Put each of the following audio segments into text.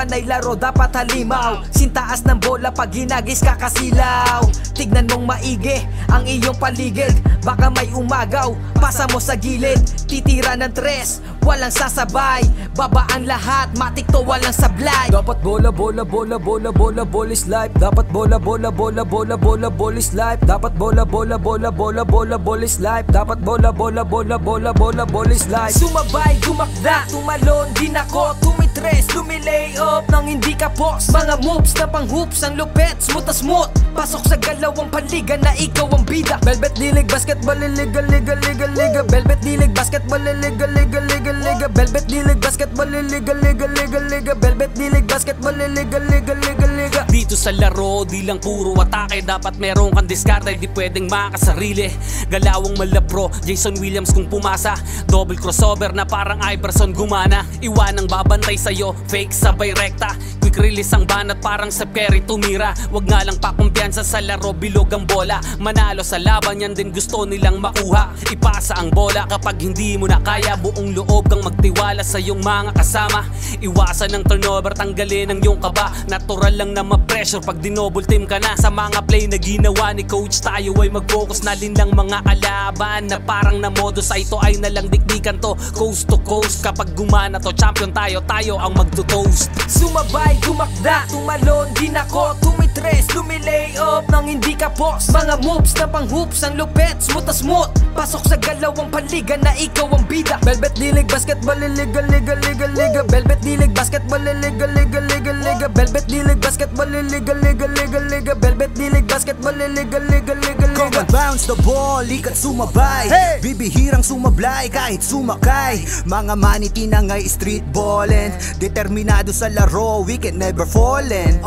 panay laro dapat halimaw. Sintaas ng bola pag hinagis kakasilaw. Tignan mong maigi ang iyong paligid, baka may umagaw, pasa mo sa gilid. Titira ng tres, walang sasabay, babaan lahat, matik to walang sablay. Dapat bola, bola, bola, bola, bola, bola is life. Dapat bola, bola, bola, bola, bola, bola is life. Dapat bola, bola, bola, bola, bola, bola is life. Dapat bola, bola, bola, bola, bola, bola is life. Sumabay, gumakda, tumalon, din ako, tumitres, lumilay up nang hindi ka post. Mga moves na pang hoops, ang lupet, smooth na smooth. Pasok sa galawang panliga na ikaw ang bida. Velvet dilig, basketball, liga, liga, liga, liga. Velvet dilig, basketball, liga, liga, liga, liga. Velvet dilig, basketball, liga, liga, liga, liga. Velvet dilig, basketball, liga, liga, liga, liga. Dito sa laro, di lang puro atake, dapat meron kang diskarte, di pwedeng makasarili. Galawang malabro, Jason Williams kung pumasa. Double crossover na parang Iverson gumana. Iwanang babantay sa'yo, fake sabay rekta. Quick release ang banat parang sa Curry tumira. Wag nga lang pakumpiyansa sa laro, bilog ang bola. Manalo sa laban, yan din gusto nilang makuha. Ipasa ang bola kapag hindi mo na kaya. Buong loob kang magtiwala sa iyong mga kasama. Iwasan ng turnover, tanggalin ang iyong kaba. Natural lang na ma-pressure pag dinouble team ka na. Sa mga play na ginawa ni coach, tayo ay mag-focus na linlang mga kalaban. Na parang na modus ay ito ay nalang dikdikan to. Coast to coast, kapag gumana to, champion tayo, tayo ang magto-toast. Sumabay, gumakda, tumalon, din ako, tumitres, lumilay up nang hindi ka post. Mga moves na pang hoops, ang lupet, smooth na smooth. Pasok sa galawang panliga na ikaw ang bida. Velvet dilig, basketball, liga, liga, liga, liga. Velvet dilig, basketball, liga, liga, liga, liga. Velvet dilig, basketball, liga, liga, liga, liga. Velvet dilig, basketball, liga, liga, liga, liga. Come and bounce the ball, ikat sumabay, hey! Bibihirang sumablay kahit sumakay. Mga maniti na ngay street ballin', determinado sa laro, we can never fallen.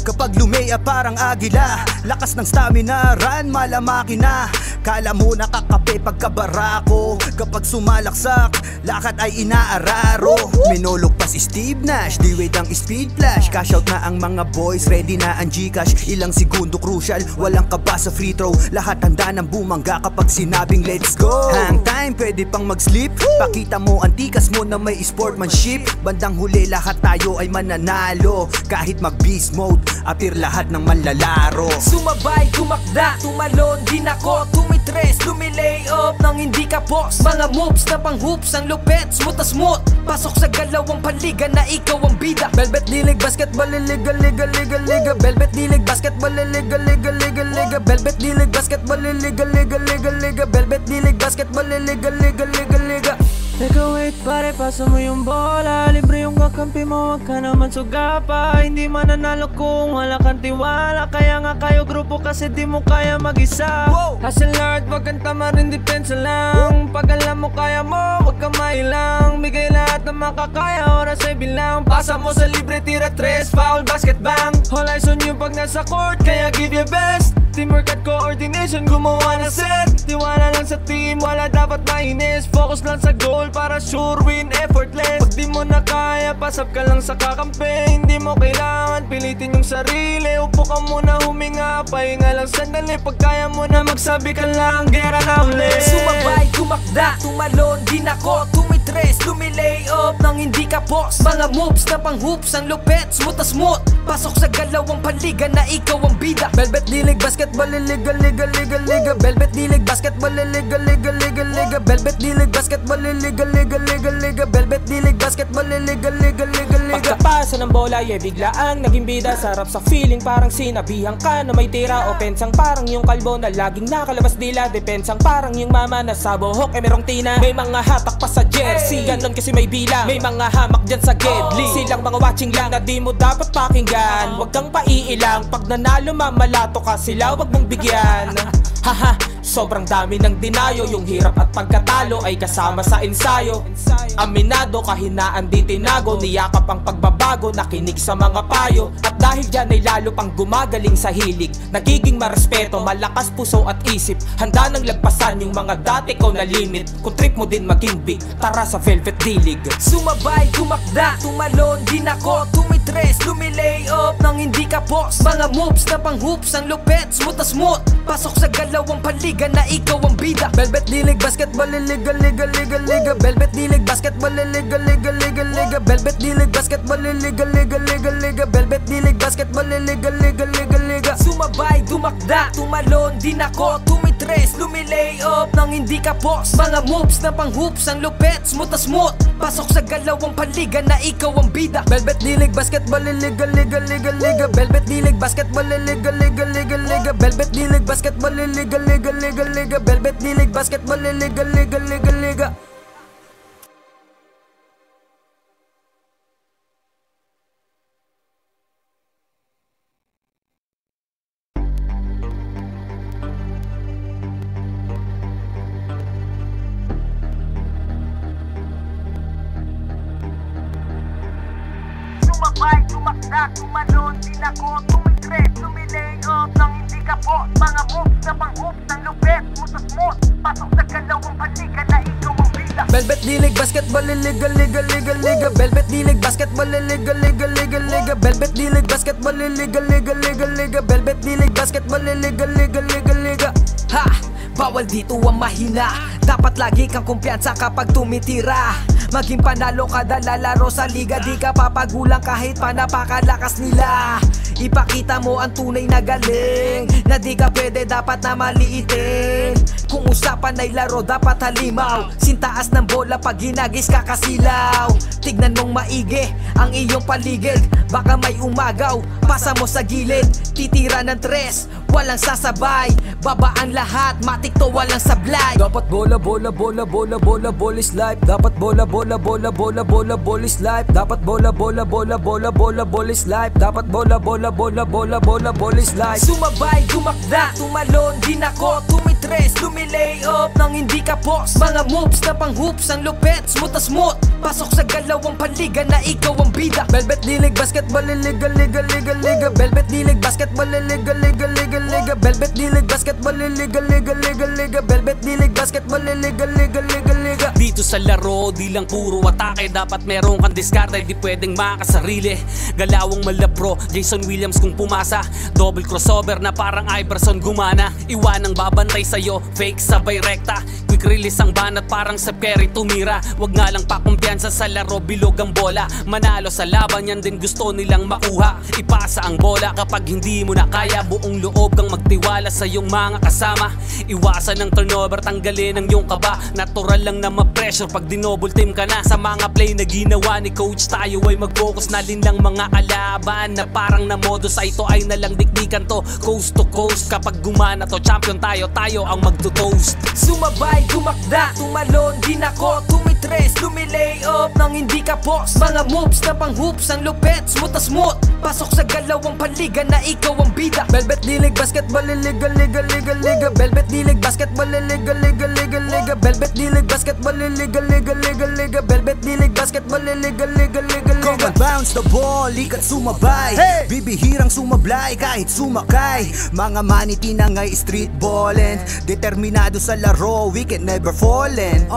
Kapag lumea parang agila, lakas ng stamina, run malamaki na. Kala mo nakakape pagkabarako, kapag sumalaksak, lakad ay inaararo. Minulog pa si Steve Nash, di wait ang speed flash. Cash out na ang mga boys, ready na ang Gcash. Ilang segundo crucial, walang kaba sa free throw. Lahat handa ng bumangga kapag sinabing let's go. Hang time, pwede pang mag-sleep. Pakita mo ang tikas mo na may sportsmanship. Bandang huli lahat tayo ay mananalo. Kahit mag-beast mode, appear lahat ng manlalaro. Sumabay, gumakda, tumalon, din ako, tumitres, lumilay up nang hindi ka post. Mga moves na pang hoops, ang lupet, smooth na smooth. Pasok sa galawang panliga na ikaw ang bida. Velvet dilig, basketball, liga, liga, liga, liga. Velvet dilig, basketball, liga, liga, liga, liga. Velvet dilig, basketball, liga, liga, liga, liga. Velvet dilig, basketball, liga, liga, liga, liga. Teka wait pare, pasa mo yung bola. Libre yung kakampi mo, wag ka naman sugapa. Hindi mananalo kung wala kang tiwala. Kaya nga kayo grupo kasi di mo kaya mag-isa. Hustle hard, wag kang tamarin, depensa lang. Pag alam mo kaya mo, wag kang mailang. Bigay lahat ng makakaya, oras ay bilang. Pasa mo sa libre, tira tres, foul, basket bang. All eyes on you pag nasa court, kaya give your best. Teamwork at coordination, gumawa na set. Tiwala lang sa team, wala dapat mainis. Focus lang sa goal para sure win, effortless. Pag di mo na kaya, pasap ka lang sa kakampi. Hindi mo kailangan pilitin yung sarili. Upo ka muna, huminga, pahinga lang sandali. Pag kaya mo na magsabi ka lang, gera na ulit. Sumabay, gumakda, tumalon, din ako, tumitres, lumilay up nang hindi ka post. Mga moves na pang hoops, ang lupet, smooth na smooth. Pasok sa galawang panliga na ikaw ang bida. Velvet dilig, basketball, liga, liga, liga, liga. Velvet dilig, basketball, liga, liga, liga, liga. Velvet dilig, basketball, liga, liga, liga, liga. Velvet dilig, basketball, liga, liga, liga, liga. Pagkapasa ng bola, biglaan naging bida. Sarap sa feeling, parang sinabihan ka na may tira. Offensang parang yung kalbo na laging nakalabas dila. Depensang parang yung mama na sa buhok merong tina. May mga hatak pa sa jersey, ganon kasi may bilang. May mga hamak dyan sa gedli, silang mga watching lang na di mo dapat pakinggan. Huwag kang paiilang, pag nanalo mamalato ka sila, wag mong bigyan. Haha, sobrang dami ng dinayo. Yung hirap at pagkatalo ay kasama sa ensayo. Aminado, kahinaan di tinago. Niyakap ang pagbabago, nakinig sa mga payo. At dahil dyan ay lalo pang gumagaling sa hilig. Nagiging marespeto, malakas puso at isip. Handa nang lagpasan yung mga dati ko na limit. Kung trip mo din maging big, tara sa Velvet Dilig. Sumabay, gumakda, tumalon, din ako, tumitres, tumitres, lumilay up nang hindi ka boss. Mga moves na pang hoops, ang lupet, smooth na smooth. Pasok sa galawang paligan na ikaw ang bida. Velvet Dilig Basketball Liga, liga, liga, liga. Velvet Dilig Basketball Liga, liga, liga, liga. Velvet Dilig Basketball Liga, liga, liga, liga. Velvet Dilig Basketball Liga, liga, liga, liga. Sumabay, dumakda, tumalon din ako, tumitres, lumilay up nang hindi ka boss. Mga moves na pang hoops, ang lupet, smooth na smooth. Pasok sa galawang paligan na ikaw ang bida. Velvet Dilig Basketball Liga, liga, liga, liga. Velvet Dilig Basketball Liga, liga, liga, liga. Velvet Dilig Basketball Liga, liga, liga, liga. Velvet Dilig Basketball Liga, liga, liga, liga. Sumabay, tumakda, tumalon din ako, tumitres, lumilay up nang hindi ka boss. Mga moves na pang hoops, ang lupet, smooth na smooth. Pasok sa galawang paligan na ikaw ang bida. Velvet Dilig Basketball Liga, liga, liga, liga. Velvet Dilig Basketball Liga, liga, liga, liga. Velvet Dilig Basketball Liga, liga, liga, liga. Velvet Dilig Basketball Liga, liga, liga, liga. Ha! Bawal dito ang mahina. Dapat lagi kang kumpiyansa kapag tumitira. Maging panalo kada lalaro sa liga. Di ka papagulang kahit pa napakalakas nila. Ipakita mo ang tunay na galing, na di ka pwede dapat na maliitin. Kung usapan ay laro dapat halimaw. Sintaas ng bola pag ginagis kakasilaw. Tignan mong maigi ang iyong paligid. Baka may umagaw, pasa mo sa gilid. Titira ng tres, walang sasabay. Babaan lahat, matik to walang sablay. Dapat bola, bola, bola, bola, bola, bola is life. Dapat bola, bola, bola, bola, bola, bola is life. Dapat bola, bola, bola, bola, bola, bola is life. Dapat bola, bola, bola, bola, bola, bola is life. Sumabay, dumakda, tumalon din ako, tumitres, lumilay up nang hindi ka boss. Mga moves na pang hoops, ang lupet, smooth na smooth. Pasok sa galawang paligan na ikaw ang bida. Velvet Dilig Basketball Liga, liga, liga, liga. Velvet Dilig Basketball Liga, liga, liga, liga. Velvet Dilig Basketball Liga, liga, liga, liga. Velvet Dilig Basketball Liga, liga, liga, liga. Dito sa laro, di lang puro atake. Dapat meron kang diskarte, di pwedeng makasarili. Galawang malabro, Jason Williams kung pumasa. Double crossover na parang Iverson gumana. Iwanang babantay sa'yo, fake sabay rekta. Quick release ang banat parang sa Perry tumira. Wag nga lang pakumpiyansa sa laro, bilog ang bola. Manalo sa laban, yan din gusto nilang makuha. Ipasa ang bola kapag hindi mo na kaya. Buong loob kang magtiwala sa iyong mga kasama. Iwasan ng turnover, tanggalin ang iyong kaba. Natural lang na ma-pressure pag dinouble team ka na. Sa mga play na ginawa ni coach, tayo ay mag-focus na lang mga kalaban. Na parang na modus, ay ito ay nalang dikdikan to. Coast to coast, kapag gumana to, champion tayo, tayo ang magto-toast. Sumabay, dumakda, tumalon din ako, tumitres, lumilay up nang hindi ka boss. Mga moves na pang hoops, ang lupet, smooth na smooth. Pasok sa galawang paligan na ikaw ang bida. Velvet Dilig Basketball Liga, liga, liga, liga. Velvet Dilig Basketball Liga, liga, liga, liga. Velvet Dilig Basketball Liga, liga, liga, liga. Velvet Dilig Basketball Liga, liga, liga, liga. Come bounce the ball, ikat sumabay. Bibihirang sumablay kahit sumakay. Mga maniti na ngay street ballin'. Determinado sa laro, we can never fallin'.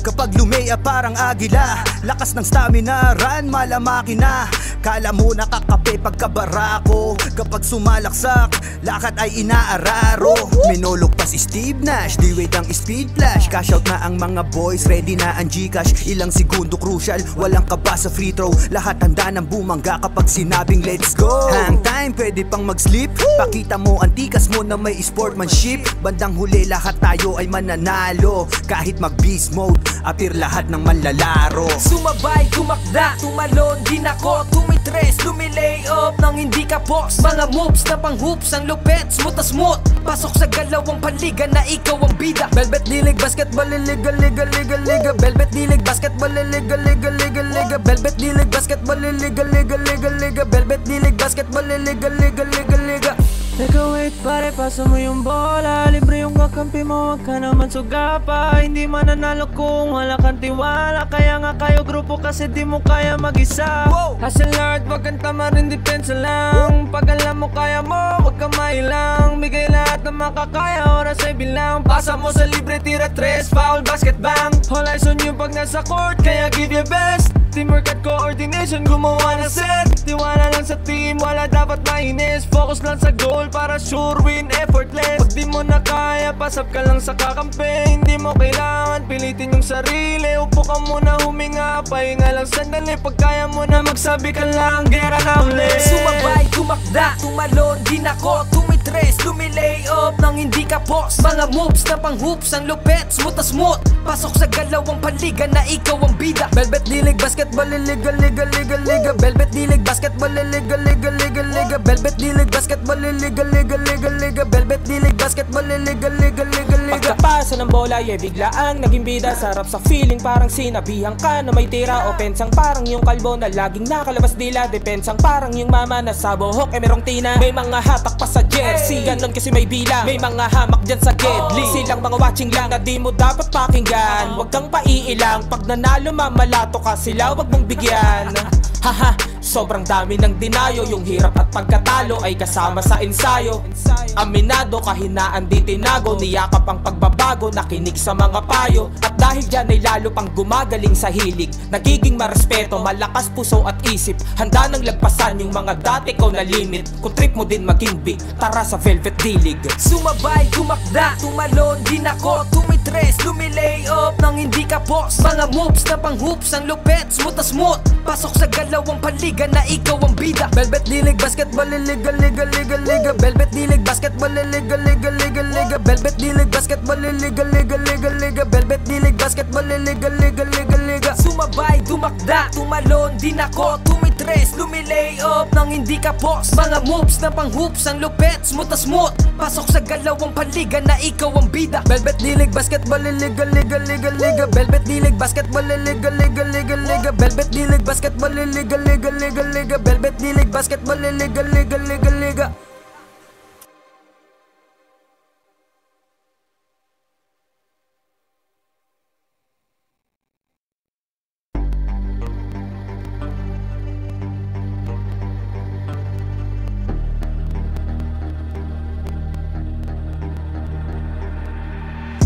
Kapag lumea parang agila, lakas ng stamina, run malamaki na. Kala mo nakakape pagkabarako. Kapag sumalaksak, lakad ay inaararo. Minulog pa si Steve Nash, di wait ang speed flash. Cash out na ang mga boys, ready na ang Gcash. Ilang segundo crucial, walang kaba sa free throw. Lahat handa ng bumangga kapag sinabing let's go. Hang time, pwede pang mag-sleep. Pakita mo ang tikas mo na may sportsmanship. Bandang huli lahat tayo ay mananalo. Kahit mag-beast mode, appear lahat ng manlalaro. Sumabay, tumakda, tumalon din ako, tumitres, lumilay up nang hindi ka boss. Mga moves na pang hoops, ang lupet, smooth na smooth. Pasok sa galawang paligan na ikaw ang bida. Velvet Dilig Basketball Liga, liga, liga, liga. Velvet Dilig Basketball Liga, liga, liga, liga. Velvet Dilig Basketball Liga, liga, liga, liga. Velvet Dilig Basketball Liga, liga, liga, liga. Teka wait pare, pasa mo yung bola. Libre yung kakampi mo, wag ka naman sugapa. Hindi mananalo kung wala kang tiwala. Kaya nga kayo grupo kasi di mo kaya mag-isa. Hustle hard, wag kang tamarin, depensa lang. Pag alam mo kaya mo, wag kang mailang. Bigay lahat ng makakaya, oras ay bilang. Pasa mo sa libre, tira tres, foul, basket bang. All eyes on you pag nasa court, kaya give your best. teamwork at coordination, gumawa ng set. Tiwala lang sa team, wala dapat mainis. Focus lang sa goal para sure win, effortless. Pag di mo na kaya, pasap ka lang sa kakampi. Hindi mo kailangan pilitin yung sarili. Upo ka muna, huminga, pahinga lang sandali. Pag kaya mo na magsabi ka lang, gera na ulit. Sumabay, tumakda, tumalon, di nako, tumitres, lumilay up nang hindi ka post. Mga moves na pang hoops, ang lupet, smooth na smooth. Pasok sa galawang panliga na ikaw ang bida. Velvet D-League, basketball, liga, liga, liga, liga. Velvet D-League, basketball, liga, liga, liga, liga. Velvet D-League, basketball, liga, liga, liga, liga. Velvet D-League, basketball, liga, liga, liga, liga. Pagkapasa ng bola, biglaan naging bida. Sarap sa feeling, parang sinabihan ka na may tira. Offensang parang yung kalbo na laging nakalabas dila. Depensang parang yung mama na sa buhok merong tina. May mga hatak pa sa jersey, ganon kasi may bilang. May mga hamak dyan sa gedli, silang mga watching lang na di mo dapat pakinggan. Huwag kang paiilang, pag nanalo mamalato ka sila, huwag mong bigyan. Haha, sobrang dami ng dinayo. Yung hirap at pagkatalo ay kasama sa ensayo. Aminado, kahinaan di tinago. Niyakap ang pagbabago, nakinig sa mga payo. At dahil dyan ay lalo pang gumagaling sa hilig. Nagiging marespeto, malakas puso at isip. Handa nang lagpasan yung mga dati ko na limit. Kung trip mo din maging big, tara sa Velvet D-League. Sumabay, tumakda, tumalon, di nako, tumitres, lumilay up nang hindi ka post. Mga moves na pang hoops, ang lupet, smooth na smooth. Pasok sa galawang panliga na ikaw ang bida. Velvet D-League, basketball, liga, liga, liga, liga. Velvet D-League, basketball, liga, liga, liga, liga. Velvet D-League, basketball, liga, liga, liga, liga. Velvet D-League, basketball, liga, liga, liga, liga. Sumabay, tumakda, tumalon, di nako, tumitres, lumilay up nang hindi ka post. Mga moves na pang hoops, ang lupet, smooth na smooth. Pasok sa galawang panliga na ikaw ang bida. Velvet D-League, basketball, liga, liga, liga, liga. Velvet D-League, basketball, liga, liga, liga, liga. Velvet D-League, basketball, liga, liga, liga, liga. Velvet D-League, basketball, liga, liga, liga, liga.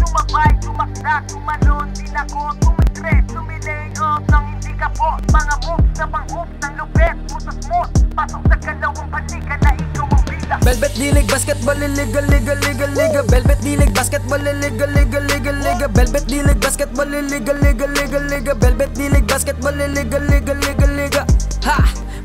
Sumabay, tumakda, tumalon, di nako, tumitres, lumilay up nang hindi ka post. Mga moves na pang hoops, ang lupet, smooth na smooth. Pasok sa galawang panliga na ikaw ang bida. Velvet D-League, basketball, liga, liga, liga, liga. Velvet D-League, basketball, liga, liga, liga, liga. Velvet D-League, basketball, liga, liga, liga, liga. Velvet D-League, basketball, liga, liga, liga, liga. Ha!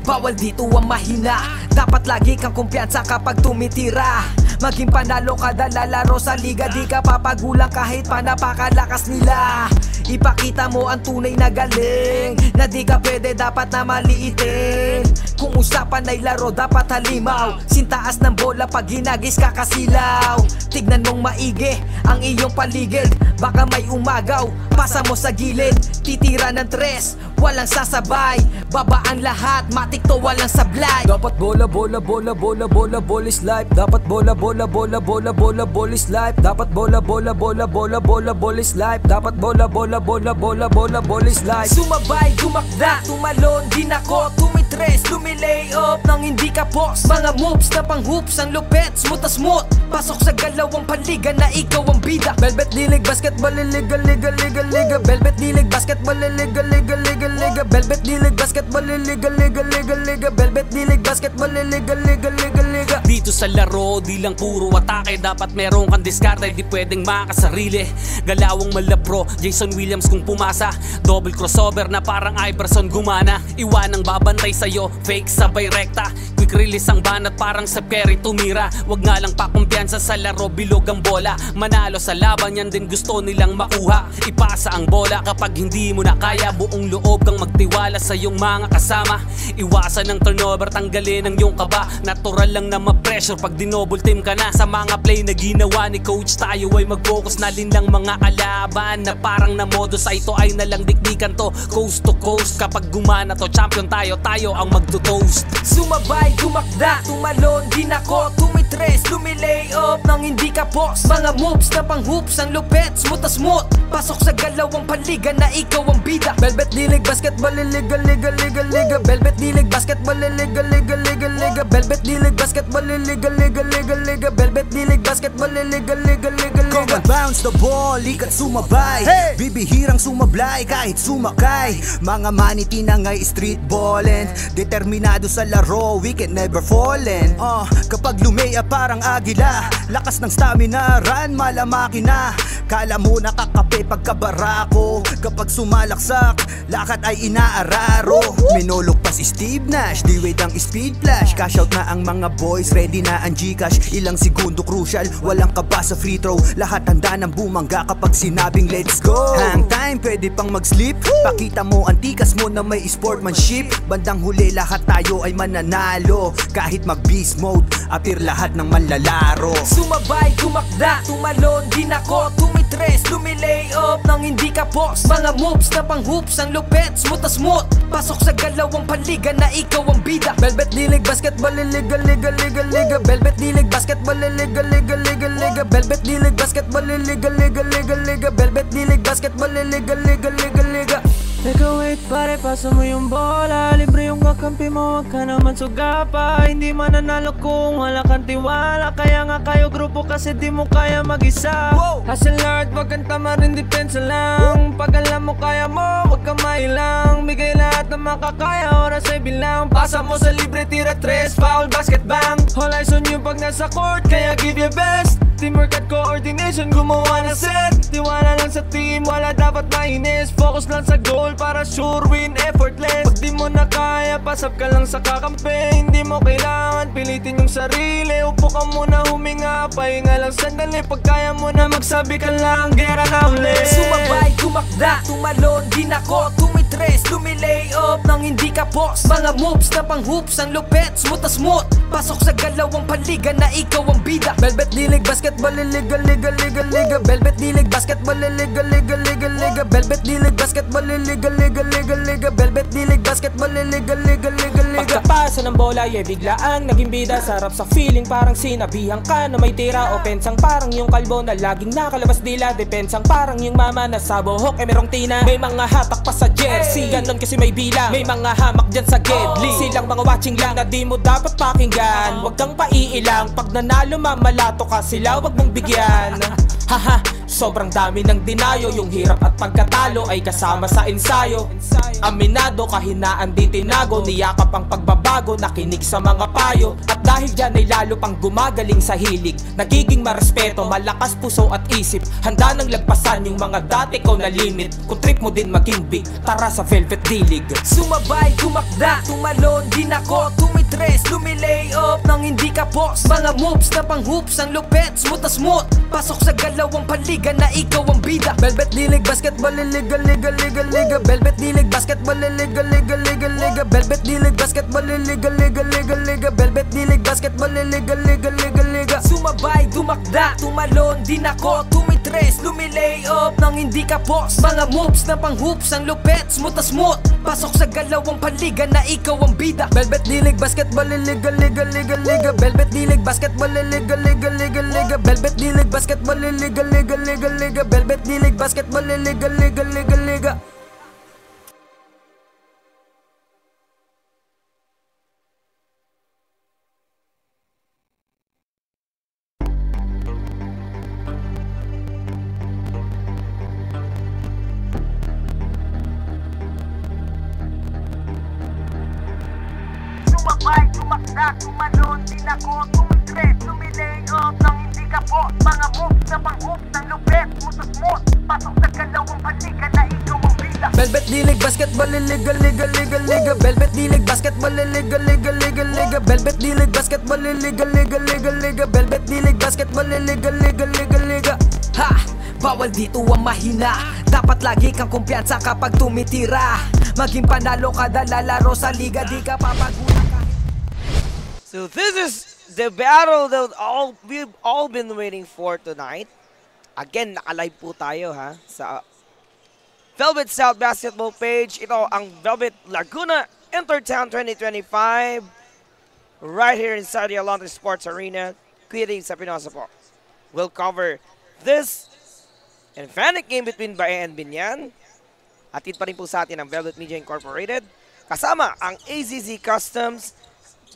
Bawal dito ang mahina. Dapat lagi kang kumpiyansa kapag tumitira. Maging panalo kada lalaro sa liga. Di ka papagulang kahit pa napakalakas nila. Ipakita mo ang tunay na galing, na di ka pwede dapat na maliitin. Kung usapan ay laro dapat halimaw. Sintaas ng bola pag hinagis kakasilaw. Tignan mong maigi ang iyong paligid. Baka may umagaw, pasa mo sa gilid. Titira ng tres, walang sasabay. Babaan lahat, matik to walang sablay. Dapat bola, bola, bola, bola, bola, bola is life. Dapat bola, bola, bola, bola, bola, bola is life. Dapat bola, bola, bola, bola, bola, bola is life. Dapat bola, bola, bola, bola, bola, bola is life. Sumabay, tumakda, tumalon, di nako, tumitres, lumilay up nang hindi ka post. Mga moves na pang hoops, ang lupet, smooth na smooth. Pasok sa galawang panliga na ikaw ang bida. Velvet D-League, basketball, liga, liga, liga, liga. Velvet D-League, basketball, liga, liga, liga, liga. Velvet D-League, basketball, liga, liga, liga, liga. Velvet D-League, basketball, liga, liga, liga, liga. Dito sa laro, di lang puro atake. Dapat meron kang diskarte, di pwedeng makasarili. Galawang malapro, Jason Williams kung pumasa. Double crossover na parang Iverson gumana. Iwanang babantay sa'yo, fake sabay rekta. Quick release ang banat parang Steph Curry tumira. Wag nga lang pakumpiyansa sa laro, bilog ang bola. Manalo sa laban, yan din gusto nilang makuha. Ipasa ang bola kapag hindi mo na kaya. Buong loob kang magtiwala sa iyong mga kasama. Iwasan ng turnover, tanggalin ang iyong kaba. Natural lang na ma-pressure pag dinouble team ka na. Sa mga play na ginawa ni coach, tayo ay mag-focus na din lang mga kalaban. Na parang na modo sa ito ay nalang dikdikan to. Coast to coast, kapag gumana to, champion tayo, tayo ang magto-toast. Sumabay, tumakda, tumalon, di nako, tumitres, lumilay up nang hindi ka post. Mga moves na pang hoops, ang lupet, smooth na smooth. Pasok sa galawang panliga na ikaw ang bida. Velvet D-League, basketball, liga, liga, liga, liga. Velvet D-League, basketball, liga, liga, liga, liga. Velvet D-League, basketball, liga, liga, liga, liga. Velvet D-League, basketball, liga, liga, liga, liga. Come and bounce bounce the ball, ikat sumabay. Bibihirang sumablay kahit sumakay. Mga maniti na nga'y street ballin', determinado sa laro, we can never fallin'. Kapag lumea parang agila, lakas ng stamina, run malamaki na. Kala mo nakakape pagkabarako, kapag sumalaksak, lakad ay inaararo. Minulog pa si Steve Nash, di wait ang speed flash. Cash out na ang mga boys, ready na ang Gcash. Ilang segundo crucial, walang kaba sa free throw. Lahat handa ng bumangga kapag sinabing let's go. Hang time, pwede pang mag-sleep. Pakita mo ang tikas mo na may sportsmanship. Bandang huli lahat tayo ay mananalo. Kahit mag-beast mode, appear lahat ng manlalaro. Sumabay, tumakda, tumalon, din ako, tumitres, lumilay up nang hindi ka boss. Mga moves na pang hoops, ang lupet, smooth na smooth. Pasok sa galawang panliga na ikaw ang bida. Velvet dilig, basketball, liga, liga, liga, liga. Velvet dilig, basketball, liga, liga, liga, liga. Velvet dilig, basketball, liga, liga, liga, liga. Velvet dilig, basketball, liga, liga, liga, liga. Teka wait pare, pasa mo yung bola. Libre yung kakampi mo, wag ka naman sugapa. Hindi mananalo kung wala kang tiwala. Kaya nga kayo grupo kasi di mo kaya mag-isa. Hustle hard, wag kang tama rin, depensa lang. Pag alam mo kaya mo, wag kang mailang. Bigay lahat ng makakaya, oras ay bilang. Pasa mo sa libre, tira tres, foul, basket bang. All eyes on you pag nasa court, kaya give your best. Teamwork at coordination, gumawa na set. Tiwala lang sa team, wala dapat mainis. Focus lang sa goal para sure win, effortless. Pag di mo na kaya, pasap ka lang sa kakampi. Hindi mo kailangan pilitin yung sarili. Upo ka muna, huminga, pahinga lang sandali. Pag kaya mo na magsabi ka lang, gera na ulit. Sumabay, tumakda, tumalon, din ako, tumitres, lumilay up nang hindi ka boss. Mga moves na pang hoops, ang lupet, smooth na smooth. Pasok sa galawang panliga na ikaw ang bida. Velvet dilig, basketball, liga, liga, liga, liga. Velvet dilig, basketball, liga, liga, liga, liga. Velvet dilig, basketball, liga, liga, liga, liga. Velvet dilig, basketball, liga, liga, liga, liga. Pagkapasa ng bola, biglaang naging bida. Sarap sa feeling, parang sinabihan ka na may tira. Opensang parang yung kalbo na laging nakalabas dila. Depensang parang yung mama na sa buhok merong tina. May mga hatak pa sa jersey, ganon kasi may bilang. May mga hamak dyan sa gedli, silang mga watching lang na di mo dapat pakinggan. Huwag kang paiilang, pag nanalo mamalato ka sila, wag mong bigyan. Haha, sobrang dami ng dinayo. Yung hirap at pagkatalo ay kasama sa ensayo. Aminado, kahinaan di tinago. Niyakap ang pagbabago, nakinig sa mga payo. At dahil dyan ay lalo pang gumagaling sa hilig. Nagiging marespeto, malakas puso at isip. Handa nang lagpasan yung mga dati ko na limit. Kung trip mo din maging big, tara sa Velvet Dilig. Sumabay, tumakda, tumalon, din ako, tumitres, lumilay up nang hindi ka boss. Mga moves na pang hoops, ang lupet, smooth na smooth. Pasok sa galawang panliga na ikaw ang bida. Velvet dilig, basketball, liga, liga, liga, liga. Velvet dilig, basketball, liga, liga, liga, liga. Velvet dilig, basketball, liga, liga, liga, liga. Velvet dilig, basketball, liga, liga, liga, liga. Sumabay, tumakda, tumalon, din ako, tumitres, lumilay up nang hindi ka boss. Mga moves na pang hoops, ang lupet, smooth na smooth. Pasok sa galawang panliga na ikaw ang bida. Velvet dilig, basketball, liga, liga, liga, liga. Velvet dilig, basketball, liga, liga, liga, liga. Velvet dilig, basketball, liga, liga, liga, liga. Velvet dilig, basketball, liga, liga, liga, liga. Sumabay, tumakda, tumalon, din ako, tumitres, lumilay up nang hindi ka boss. Mga moves na pang hoops, ng lupet, smooth na smooth. Pasok sa galawang panliga na ikaw ang bida. Velvet dilig, basketball, liga, liga, liga, liga. Velvet dilig, basketball, liga, liga, liga, liga. Velvet dilig, basketball, liga, liga, liga, liga. Velvet dilig, basketball, liga, liga, liga, liga. Ha! Bawal dito ang mahina. Dapat lagi kang kumpiyansa kapag tumitira. Maging panalo kada lalaro sa liga, di ka papagulan. So this is the battle that we've all been waiting for tonight. Again, naka-live po tayo ha sa Velvet South Basketball page. Ito ang Velvet Laguna Intertown 2025 right here inside the Alonte Sports Arena. Kuya Dave sa Pinosa po. We'll cover this emphatic game between Bae and Binyan. Atid pa rin po sa atin ang Velvet Media Incorporated. Kasama ang AZZ Customs,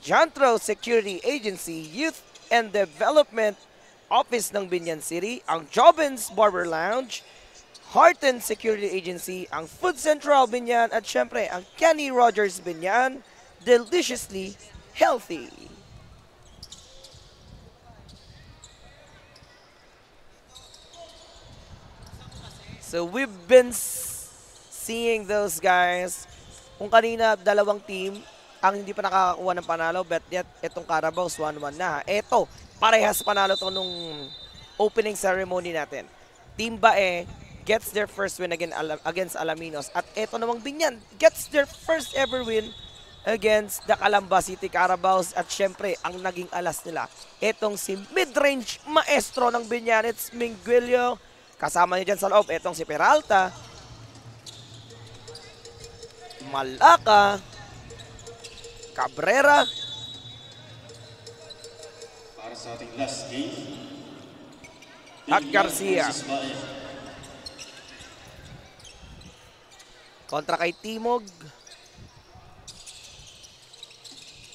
Jantro Security Agency, Youth and Development, Office ng Binyan City, ang Jobins Barber Lounge, Horton Security Agency, ang Food Central Binyan, at syempre ang Kenny Rogers Binyan, deliciously healthy. So we've been seeing those guys. Kung kanina dalawang team ang hindi pa nakakakuha ng panalo, but yet itong Carabao's 1-1 na. Ito, parehas panalo to nung opening ceremony natin. Team Bae gets their first win against Alaminos. At ito namang Binyan gets their first ever win against the Calamba City Carabaos. At syempre, ang naging alas nila, itong si mid-range maestro ng Binyan. It's Minguelio. Kasama niya dyan sa loob, itong si Peralta, Malaka, Cabrera, para sa ating last game, at Garcia. Kontra kay Timog,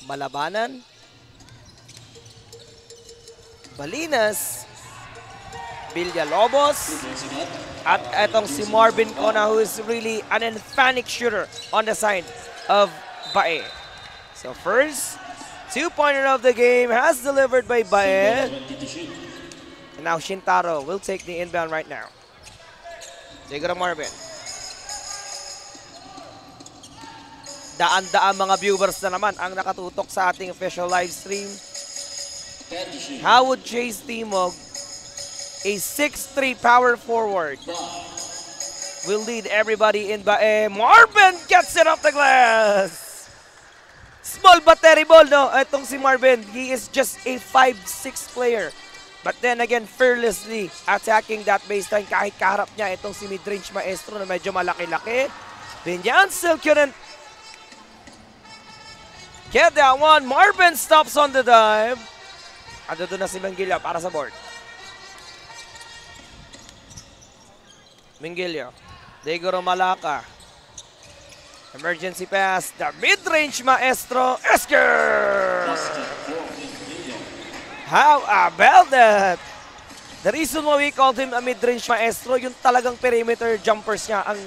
Malabanan, Balinas, Villalobos, at etong si Marvin Cona, who is really an emphatic shooter on the side of Bae. So first, two-pointer of the game has delivered by Bae. And now Shintaro will take the inbound right now. Siguro Marvin. Daan-daan mga viewers na naman ang nakatutok sa ating official live stream. How would Chase Timog, a 6'3" power forward, will lead everybody in Bae? Marvin gets it off the glass! Small but terrible, no? Itong si Marvin, he is just a 5'6" player. But then again, fearlessly attacking that baseline kahit kaharap niya itong si mid-range maestro na medyo malaki-laki. Binyan still couldn't get that one. Marvin stops on the dive. Ando doon na si Minguelio para sa board. Minguelio. Degoro Malaka. Emergency pass. The mid-range maestro. Esker! How about that? The reason why we called him a mid-range maestro, yung talagang perimeter jumpers niya ang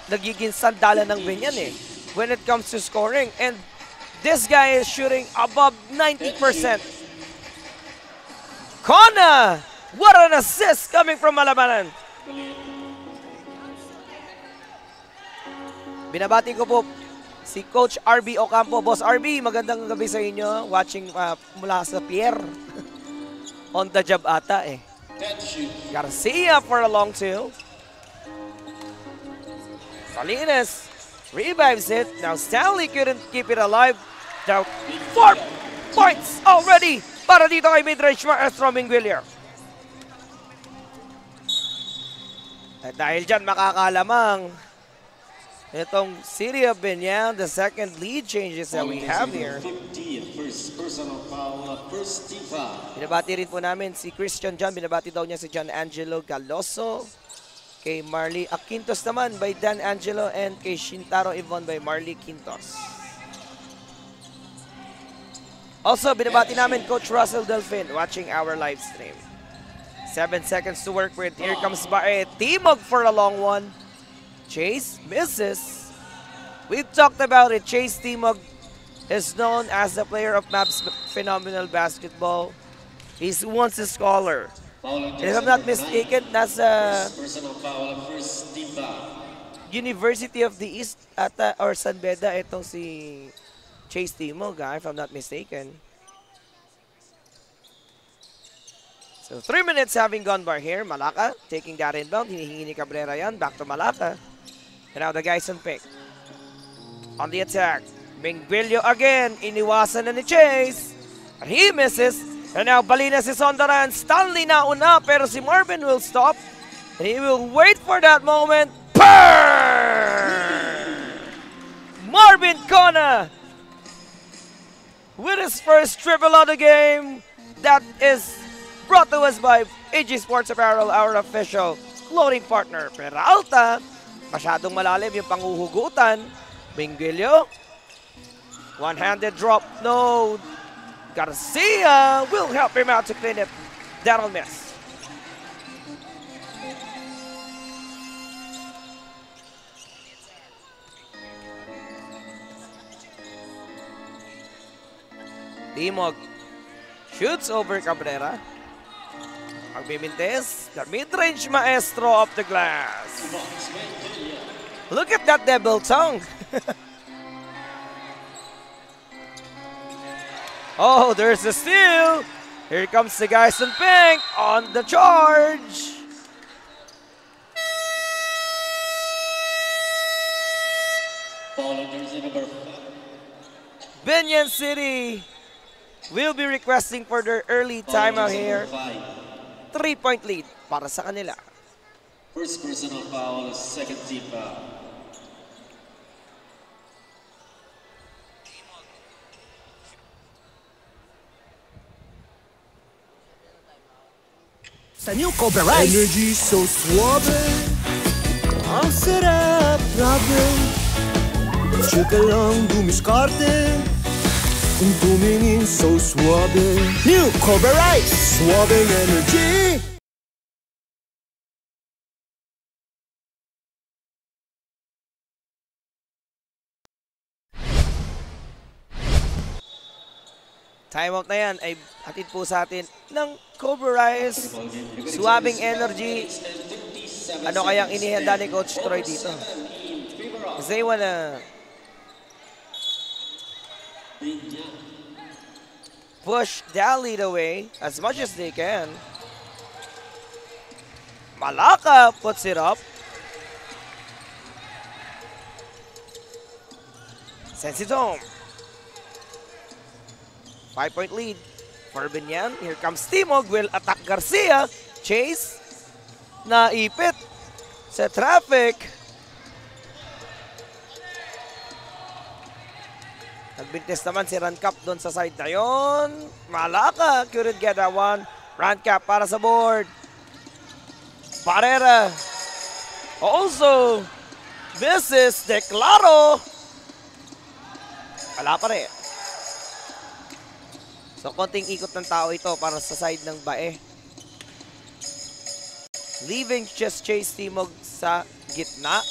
nagiging sandalan ng Binyan eh, when it comes to scoring. And this guy is shooting above 90%. Kona! What an assist coming from Malabanan. Binabati ko po si Coach RB Ocampo. Boss RB, magandang gabi sa inyo. Watching mula sa Pierre. On the job ata eh. Garcia for a long two. Salinas revives it. Now Stanley couldn't keep it alive. Now 4 points already para dito kay mid-range maestro Minguelio. At dahil dyan makakalamang itong City of Binyan, the second lead changes that we have here. Binabati rin po namin si Christian John. Binabati daw niya si John Angelo Galoso. Kay Marley Aquintos naman by Dan Angelo. And kay Shintaro Yvonne by Marley Quintos. Also, binabati namin Coach Russell Delfin watching our live stream. 7 seconds to work with. Here comes Bae. Timog for a long one. Chase misses. We've talked about it. Chase Timog is known as the player of Mavs phenomenal basketball. He's once a scholar. If I'm not mistaken, nasa University of the East ata, or San Beda itong si Chase Timog, if I'm not mistaken. So 3 minutes having gone by here. Malaka taking that inbound. Hinihingi ni Cabrera yan. Back to Malaka. And now the guys on pick. On the attack. Minguelio again. Iniwasan na ni Chase. And he misses. And now Balinas is on the run. Stanley na una. Pero si Marvin will stop. And he will wait for that moment. Marvin Cona with his first triple of the game. That is brought to us by AG Sports Apparel, our official loading partner. Peralta, masyadong malalim yung panghuhugutan. Minguelio, one-handed drop. No, Garcia will help him out to clean it That'll miss. Timog shoots over Cabrera. Magbimintes, the mid-range maestro of the glass. Look at that double tongue. Oh, there's a steal. Here comes the guys in pink on the charge. Binyan City will be requesting for their early timeout here. 3-point lead para sa kanila. First personal foul, second team foul. Sa new Cobra Rice. Energy so suave. Ang sarap, grabe. Tsaka lang dumiskarte. Kung tumingin so suave. New Cobra Rice. Suaveng energy. Timeout na yan ay hatid po sa atin ng Cobra Rice. Suabing energy. Ano kayang inihanda ni Coach Troy dito? Because they wanna push the lead away as much as they can. Malaka puts it up. Sends it home. 5-point lead for Binyan. Here comes Timog. Will attack Garcia. Chase. Naipit sa traffic. Nagbintis naman si Rancap doon sa side na yun. Malaka. Couldn't get that one. Rancap para sa board. Barrera. Also, this is Declaro. Wala pa rin. So, konting ikot ng tao ito para sa side ng Bae. Leaving just Chase Timog sa gitna.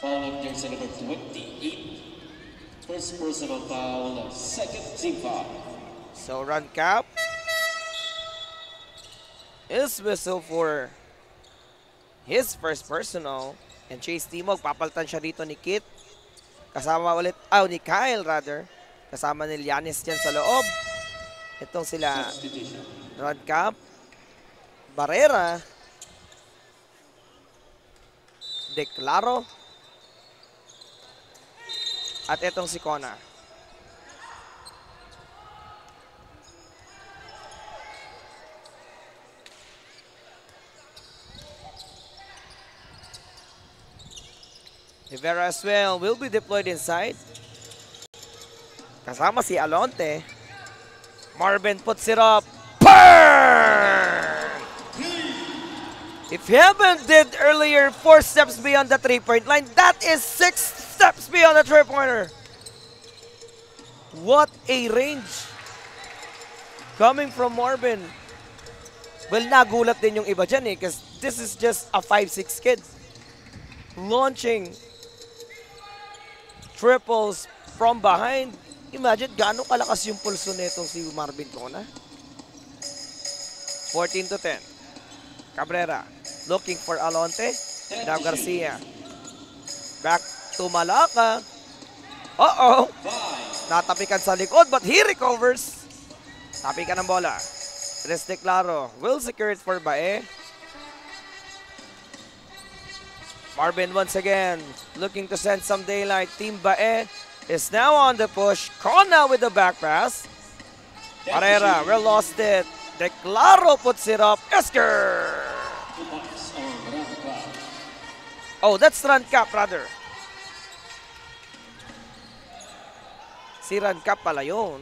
Foul on jersey number 28. First personal foul, second team foul. So, Rancap is whistle for his first personal. And Chase Timog, papalitan siya dito ni Kit. Kasama ulit, ni Kyle rather. Kasama ni Lianis dyan sa loob. Itong sila Rancap, Barrera, Declaro, at itong si Kona. Rivera as well will be deployed inside. Kasama si Alonte. Marvin puts it up. Burn! If Heaven did earlier 4 steps beyond the 3-point line, that is 6 steps beyond the 3-pointer. What a range coming from Marvin. Well, nagulat din yung iba dyan because this is just a 5'6" kid launching triples from behind. Imagine gaano kalakas yung pulso nitong si Marvin Kona. 14-10. Cabrera looking for Alonte. Now Garcia. Back to Malaka. Natapikan sa likod but he recovers. Tapikan ng bola. Tres Declaro will secure it for Bae. Marvin once again looking to send some daylight. Team Bae is now on the push. Kona with the back pass. Barrera, we lost it. Declaro puts it up. Esker! Oh, that's Rancap rather. Si Rancap pala yun.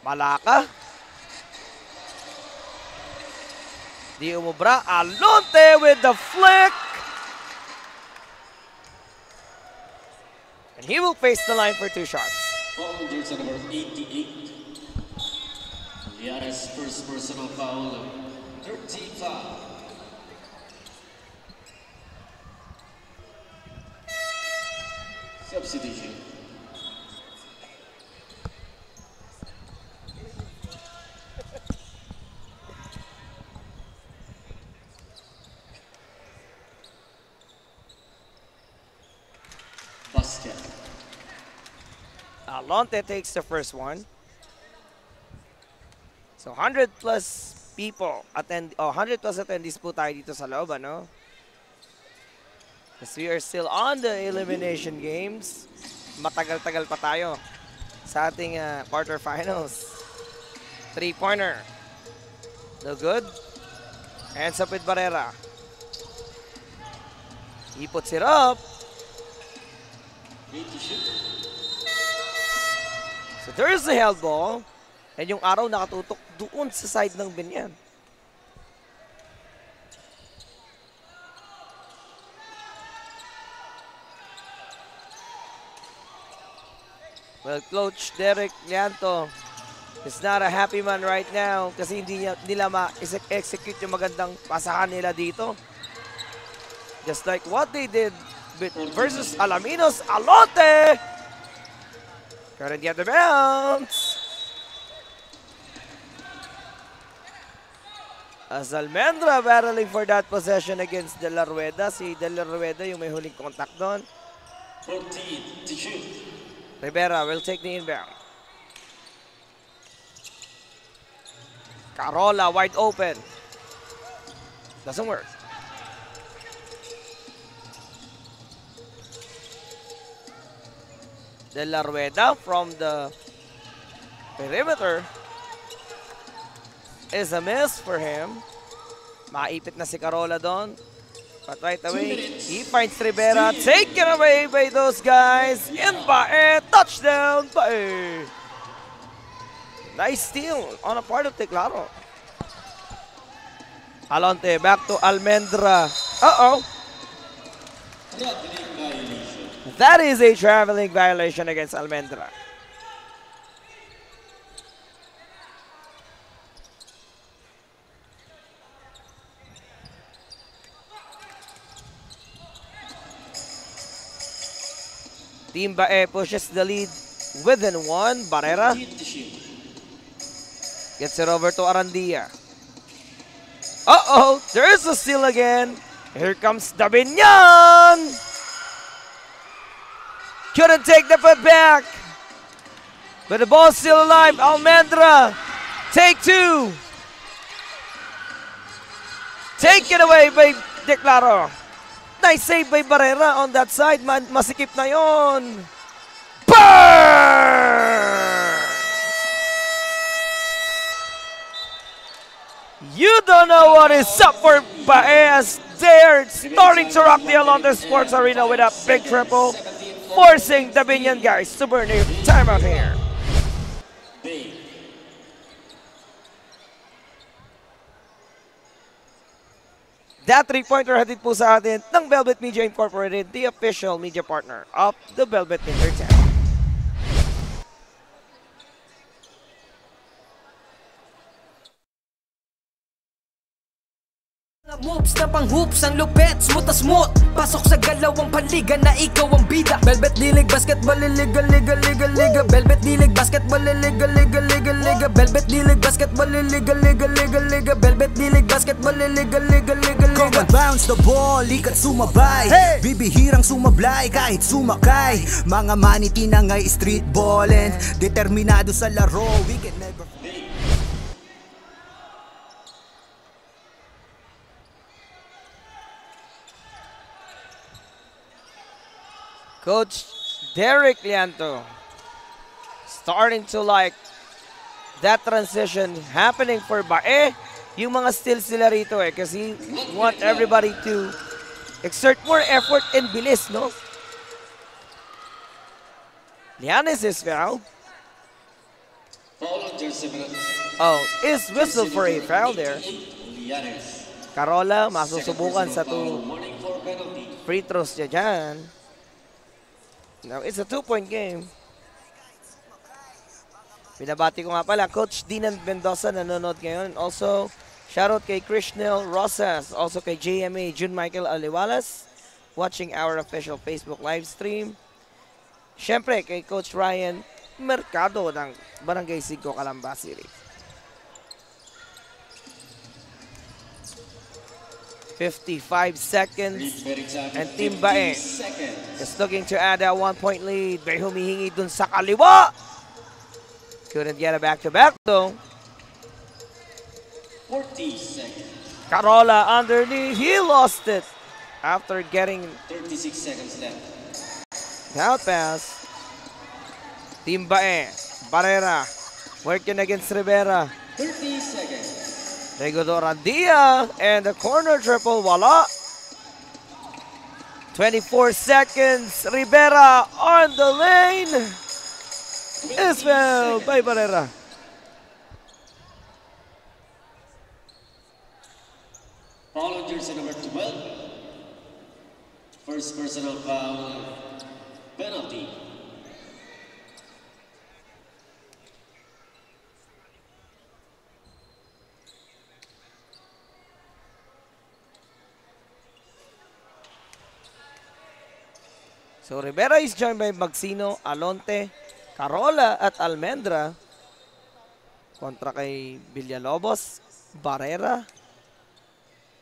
Malaka. Di umubra. Alonte with the flick. And he will face the line for 2 shots. Foul on jersey number 88. Liana's first personal foul, 13 foul. Substitution. Basket. Alonte takes the first one. So 100 plus people 100 plus attendees po tayo dito sa loob, ano? Because we are still on the elimination games. Matagal-tagal pa tayo sa ating quarterfinals. 3-pointer. No good. Hands up with Barrera. He puts it up. So there's the held ball. And yung araw nakatutok doon sa side ng Binyan. Well, Coach Derek Lianto is not a happy man right now kasi hindi nila ma-execute yung magandang pasahan nila dito. Just like what they did versus Alaminos. Alonte! Couldn't get the bounce. As Almendra battling for that possession against De La Rueda. Si De La Rueda yung may huling contact doon. 14 to shoot. Rivera will take the inbound. Carola wide open. Doesn't work. De La Rueda from the perimeter is a miss for him. Maipit na si Carola doon. But right away, he finds Rivera. Taken away by those guys. In Bae. Touchdown, Bae. Nice steal on a part of Teclaro. Alonte back to Almendra. Uh-oh. That is a traveling violation against Almendra. Team Bae pushes the lead within 1. Barrera gets it over to Arandia. Uh-oh, there's a steal again. Here comes the Binyan. Couldn't take the put back. But the ball's still alive. Almendra, take 2. Taken away by Declaro. Nice save by Barrera on that side. Masikip na yon. Burn! You don't know what is up for Bae as they're starting to rock the Alonte Sports Arena with a big triple, forcing the Binyan guys to burn a timeout here. That 3-pointer hatid po sa atin ng Velvet Media Incorporated, the official media partner of the Velvet Entertainment. Moves na pang hoops, ang lupet, smooth na smooth. Pasok sa galawang panliga na ikaw ang bida. Velvet D-League Basketball, liga, liga, liga, liga. Velvet D-League Basketball, liga, liga, liga, liga. Velvet D-League Basketball, liga, liga, liga, liga. Velvet D-League Basketball, liga, liga, liga, liga. Come and bounce the ball, likat sumabay. Bibihirang sumablay kahit sumakay. Mga maniti na ngay street ballin', determinado sa laro, we can never. Coach Derek Lianto starting to like that transition happening for Bae. Yung mga steals sila rito kasi want everybody to exert more effort and bilis, no? Lianes is foul. Oh, is whistle for a foul there. Carola masusubukan sa 2 free throws niya dyan. Now, it's a 2-point game. Binabati ko nga pala, Coach Dinan Mendoza nanonood ngayon. Also, shoutout kay Krishnel Rosas. Also kay JMA Jun Michael Aliwalas watching our official Facebook live stream. Siyempre, kay Coach Ryan Mercado ng Barangay Sigco, Calamba City. 55 seconds. And Team Bae is looking to add a 1-point lead. May humihingi dun sa kaliwa. Couldn't get a back-to-back though. 40 seconds. Carola underneath. He lost it after getting 36 seconds left. out pass. Team Bae. Barrera working against Rivera. 30 seconds. Regodora Dia and the corner triple, wala. 24 seconds, Rivera on the lane. Is fouled by Barrera. Foul on jersey number 12. First personal foul, penalty. So Rivera is joined by Magsino, Alonte, Carola at Almendra. Kontra kay Villalobos, Barrera,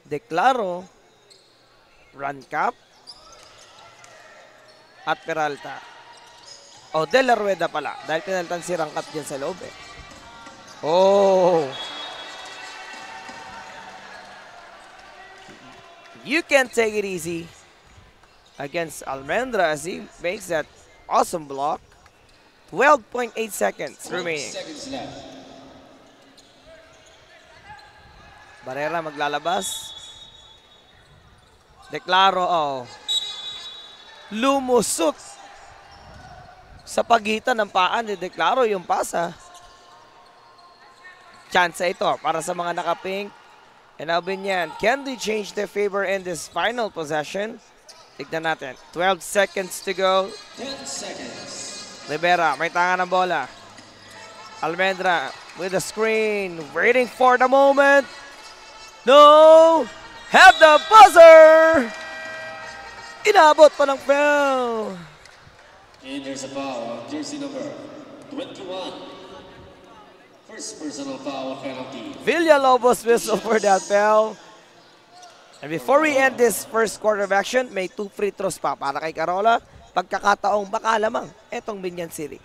Declaro, Rancap, at Peralta. O, De La Rueda pala. Dahil pinaltan si Rancap dyan sa loob eh. Oh! You can't take it easy against Almendra as he makes that awesome block. 12.8 seconds remaining. Seconds left. Barrera maglalabas. Declaro, oh. Lumusot sa pagitan ng paan ni Declaro yung pasa. Chance ito para sa mga naka-pink. And Albinian, can they change their favor in this final possession? Tignan natin. 12 seconds to go. 10 seconds. Rivera, may tanga ng bola. Almendra with the screen. Waiting for the moment. No! Have the buzzer! Inabot pa ng foul. And there's a foul on jersey number 21. First personal foul penalty. Villalobos whistle for that foul. And before we end this first quarter of action, may 2 free throws pa para kay Carola. Pagkakataong baka lamang etong Binyan City.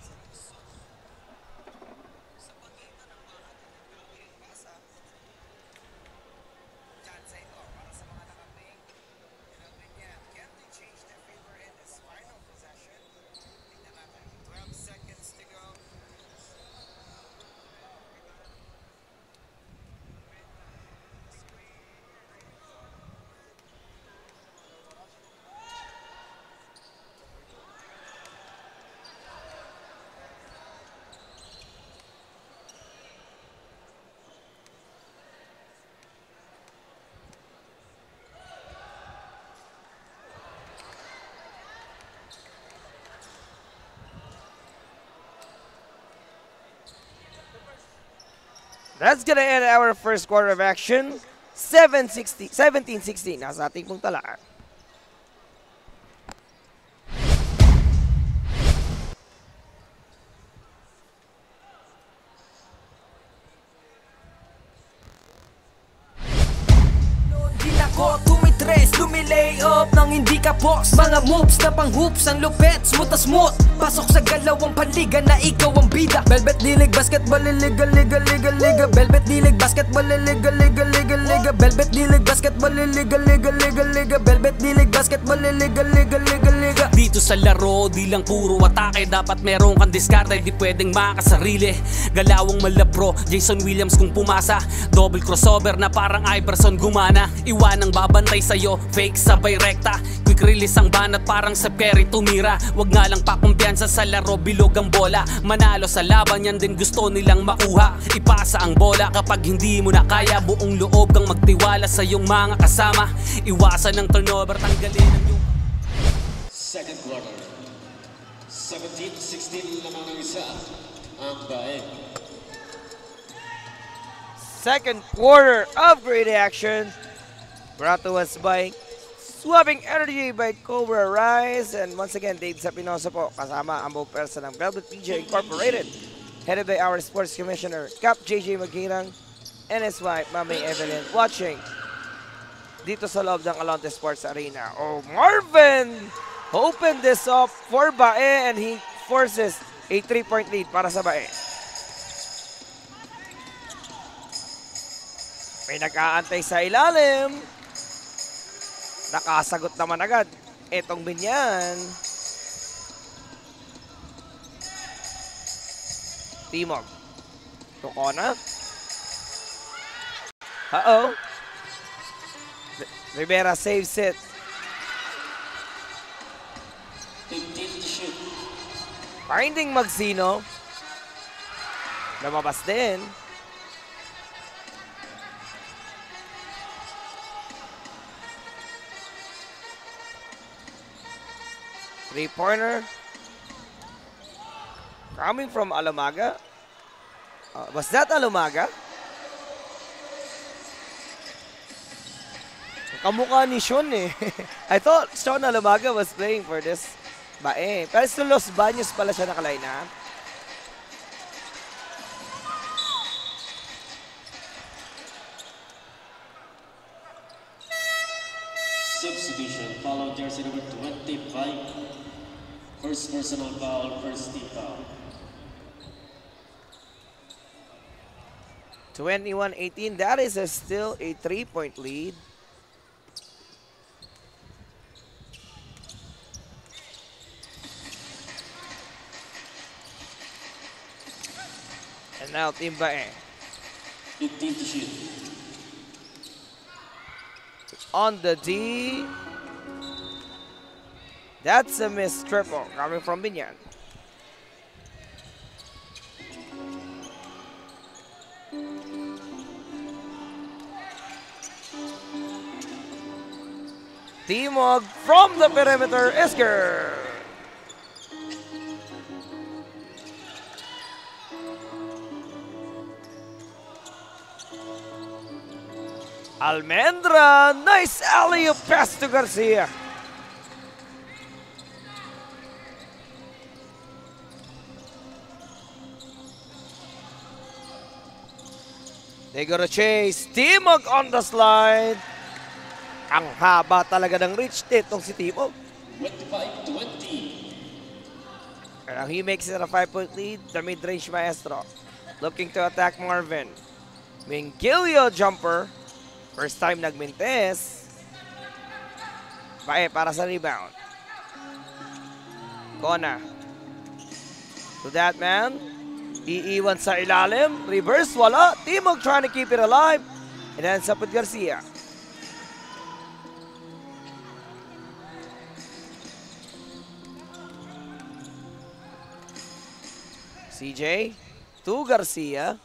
That's gonna end our first quarter of action. 17-16 nasa ating pong talaan. Lumilay up nang hindi ka boss. Mga moves na pang hoops, ang lupet, smooth na smooth. Pasok sa galawang panliga na ikaw ang bida. Velvet Dilig Basketball Liga, Liga, Liga, Liga. Velvet Dilig Basketball Liga, Liga, Liga, Liga. Velvet Dilig Basketball Liga, Liga, Liga, Liga. Velvet Dilig Basketball Liga, Liga, Liga, Liga. Dito sa laro, di lang puro atake. Dapat meron kang diskarte, di pwedeng makasarili. Galawang malabro, Jason Williams kung pumasa. Double crossover na parang Iverson gumana. Iwanang babantay sa'yo, fake sabay rekta. Quick release ang banat parang Steph Curry tumira. Wag nga lang pakumpiyansa sa laro, bilog ang bola. Manalo sa laban, yan din gusto nilang makuha. Ipasa ang bola kapag hindi mo na kaya. Buong loob kang magtiwala sa iyong mga kasama. Iwasan ng turnover, tanggalin ang iyong... Second quarter. 17-16 lamang ng isa ang Bae. Second quarter of great action. Brought to us by Swapping Energy by Cobra Rise. And once again, Dave Sapinoso po, kasama ang buong person ng Velvet PJ Incorporated. Headed by our Sports Commissioner, Cap JJ Magirang, and his wife, Mami Evelyn, watching dito sa loob ng Alonte Sports Arena. Oh, Marvin opened this up for Bae and he forces a 3-point lead para sa Bae. May nag-aantay sa ilalim. Nakasagot naman agad itong Binyan. Timog. Tukona. Uh-oh. Rivera saves it. 15 to shoot. Finding Magsino. Lumabas din. Three-pointer. Coming from Alumaga. Was that Alumaga? Kamukha ni Sean eh. I thought Sean Alumaga was playing for this Bae. Pero sa Los Baños pala siya nakaline na. Substitution, follow jersey number 25. First personal foul, first team foul. 21-18. That is still a 3-point lead. And now Team Bae 15 to shoot. on the D. That's a missed triple coming from Binyan. Timog from the perimeter is good. Almendra, nice alley-oop pass to Garcia. They got a chase. Timog on the slide. Ang haba talaga ng reach nitong si Timog. 25-20. And he makes it a 5-point lead. The mid-range maestro looking to attack Marvin. Mingilio jumper. First time nagmintes. Bae para sa rebound. Kona. To that man. Iiwan sa ilalim. Reverse, wala. Timog trying to keep it alive. And ends up with Garcia. CJ to Garcia.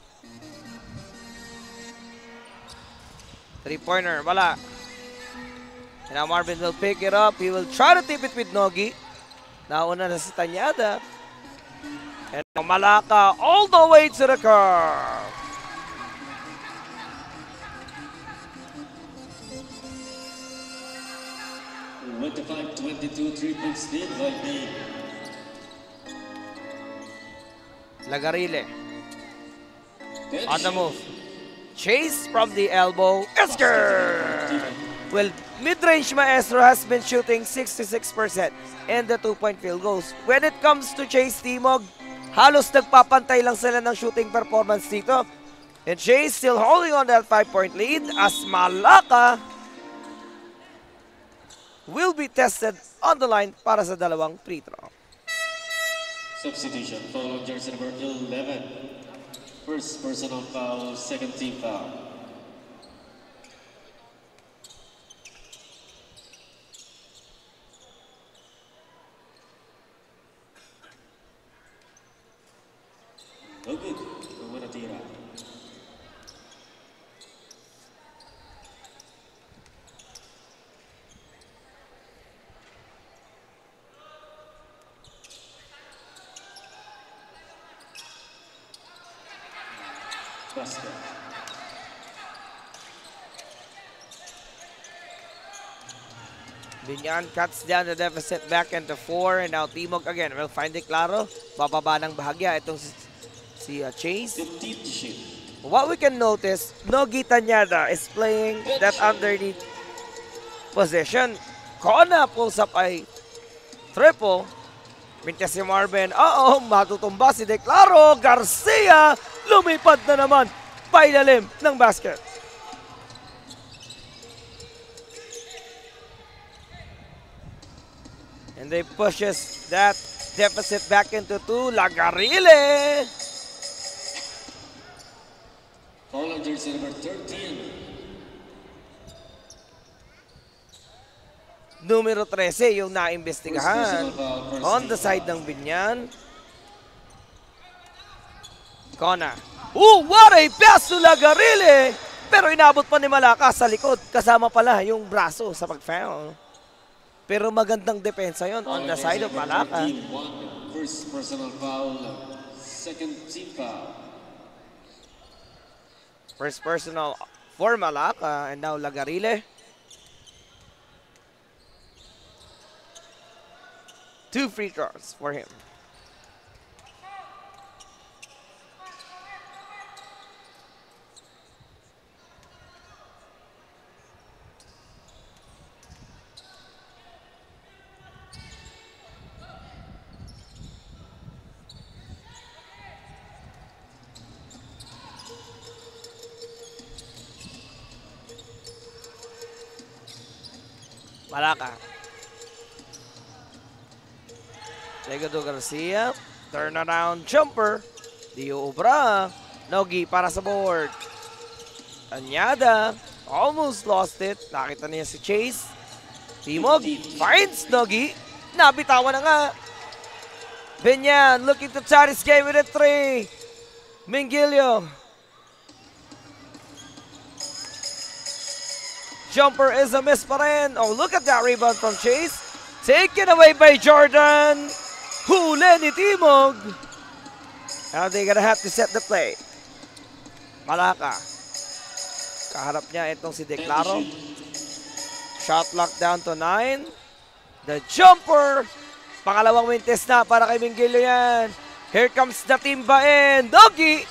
Three-pointer, wala. And now Marvin will pick it up. He will try to tip it with Nogi. Nauna na si Tanyada. And now Malaka all the way to the curve. With the 5-22 3-point lead by me. Lagarile. On the move. Chase from the elbow. Esker! Well, mid-range maestro has been shooting 66% and the 2-point field goals. When it comes to Chase Timog, halos nagpapantay lang sila ng shooting performance dito. And Chase still holding on that 5-point lead as Malaka will be tested on the line para sa dalawang free throw. Substitution, following jersey number 11. First personal foul, second team foul. No good. Buena tira. basket. Binyan cuts down the deficit back into 4 and now Timog again will find it klaro. Bababa ng bahagya itong si Chase. 15 to shoot. What we can notice, Nogi Tanyada is playing that underneath position. Kona pulls up ay triple. Mintes si Marvin. Matutumba si Declaro. Garcia lumipad na naman pailalim ng basket. And they pushes that deficit back into 2. Lagarile. Foul on jersey number 13. Numero 13 yung naimbestigahan on the side ng Binyan. Kona. What a pass to Lagarile! Pero inabot pa ni Malaka sa likod. Kasama pala yung braso sa pag-foul. Pero magandang depensa yon on the side of Malaka. First personal foul, second team foul. First personal for Malaka and now Lagarile. 2 free throws for him. Malaka. Legado Garcia. Turnaround jumper. Dio Obra. Nogi para sa board. Anyada. Almost lost it. Nakita niya si Chase. Timog. Finds Nogi. Nabitawan na nga. Binyan looking to tie this game with a 3. Mingilio. Jumper is a miss pa rin. Look at that rebound from Chase. Taken away by Jordan. Huli ni Timog. Now they're gonna have to set the play. Malaka. Kaharap niya itong si Declaro. Shot lock down to 9. The jumper. Pangalawang mintes na para kay Mingilio yan. Here comes the Timba and Doggy.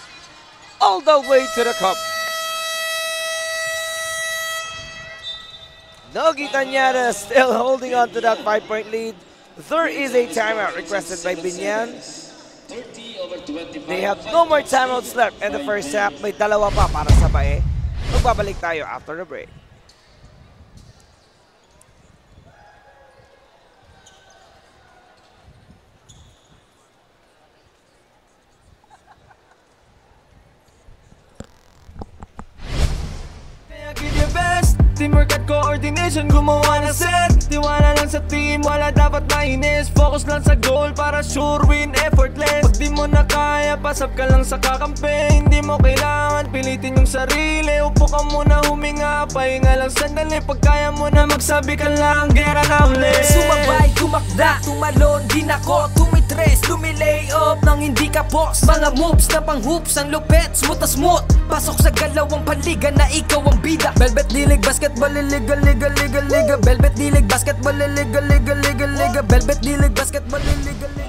All the way to the cup. Nogi Tanyada still holding on to that 5-point lead. There is a timeout requested by Binyan. They have no more timeouts left in the first half. May dalawa pa para sa Bae. Magbabalik tayo after the break. Teamwork at coordination, gumawa na set. Tiwala lang sa team, wala dapat mainis. Focus lang sa goal para sure win, effortless. Pag di mo na kaya, pasap ka lang sa kakampi. Hindi mo kailangan pilitin yung sarili. Upo ka muna, huminga, pahinga lang sandali. Pag kaya mo na magsabi ka lang, gera na ulit. Sumabay, tumakda, tumalon, di nako. Tumitres, lumilay up nang hindi ka boss. Mga moves na pang hoops, ang lupet, smooth na smooth. Pasok sa galawang paliga na ikaw ang bida. Velvet Dilig, basketball, liga, liga, liga, liga. Velvet Dilig, basketball, liga, liga, liga, liga. Velvet Dilig, basketball, liga, liga.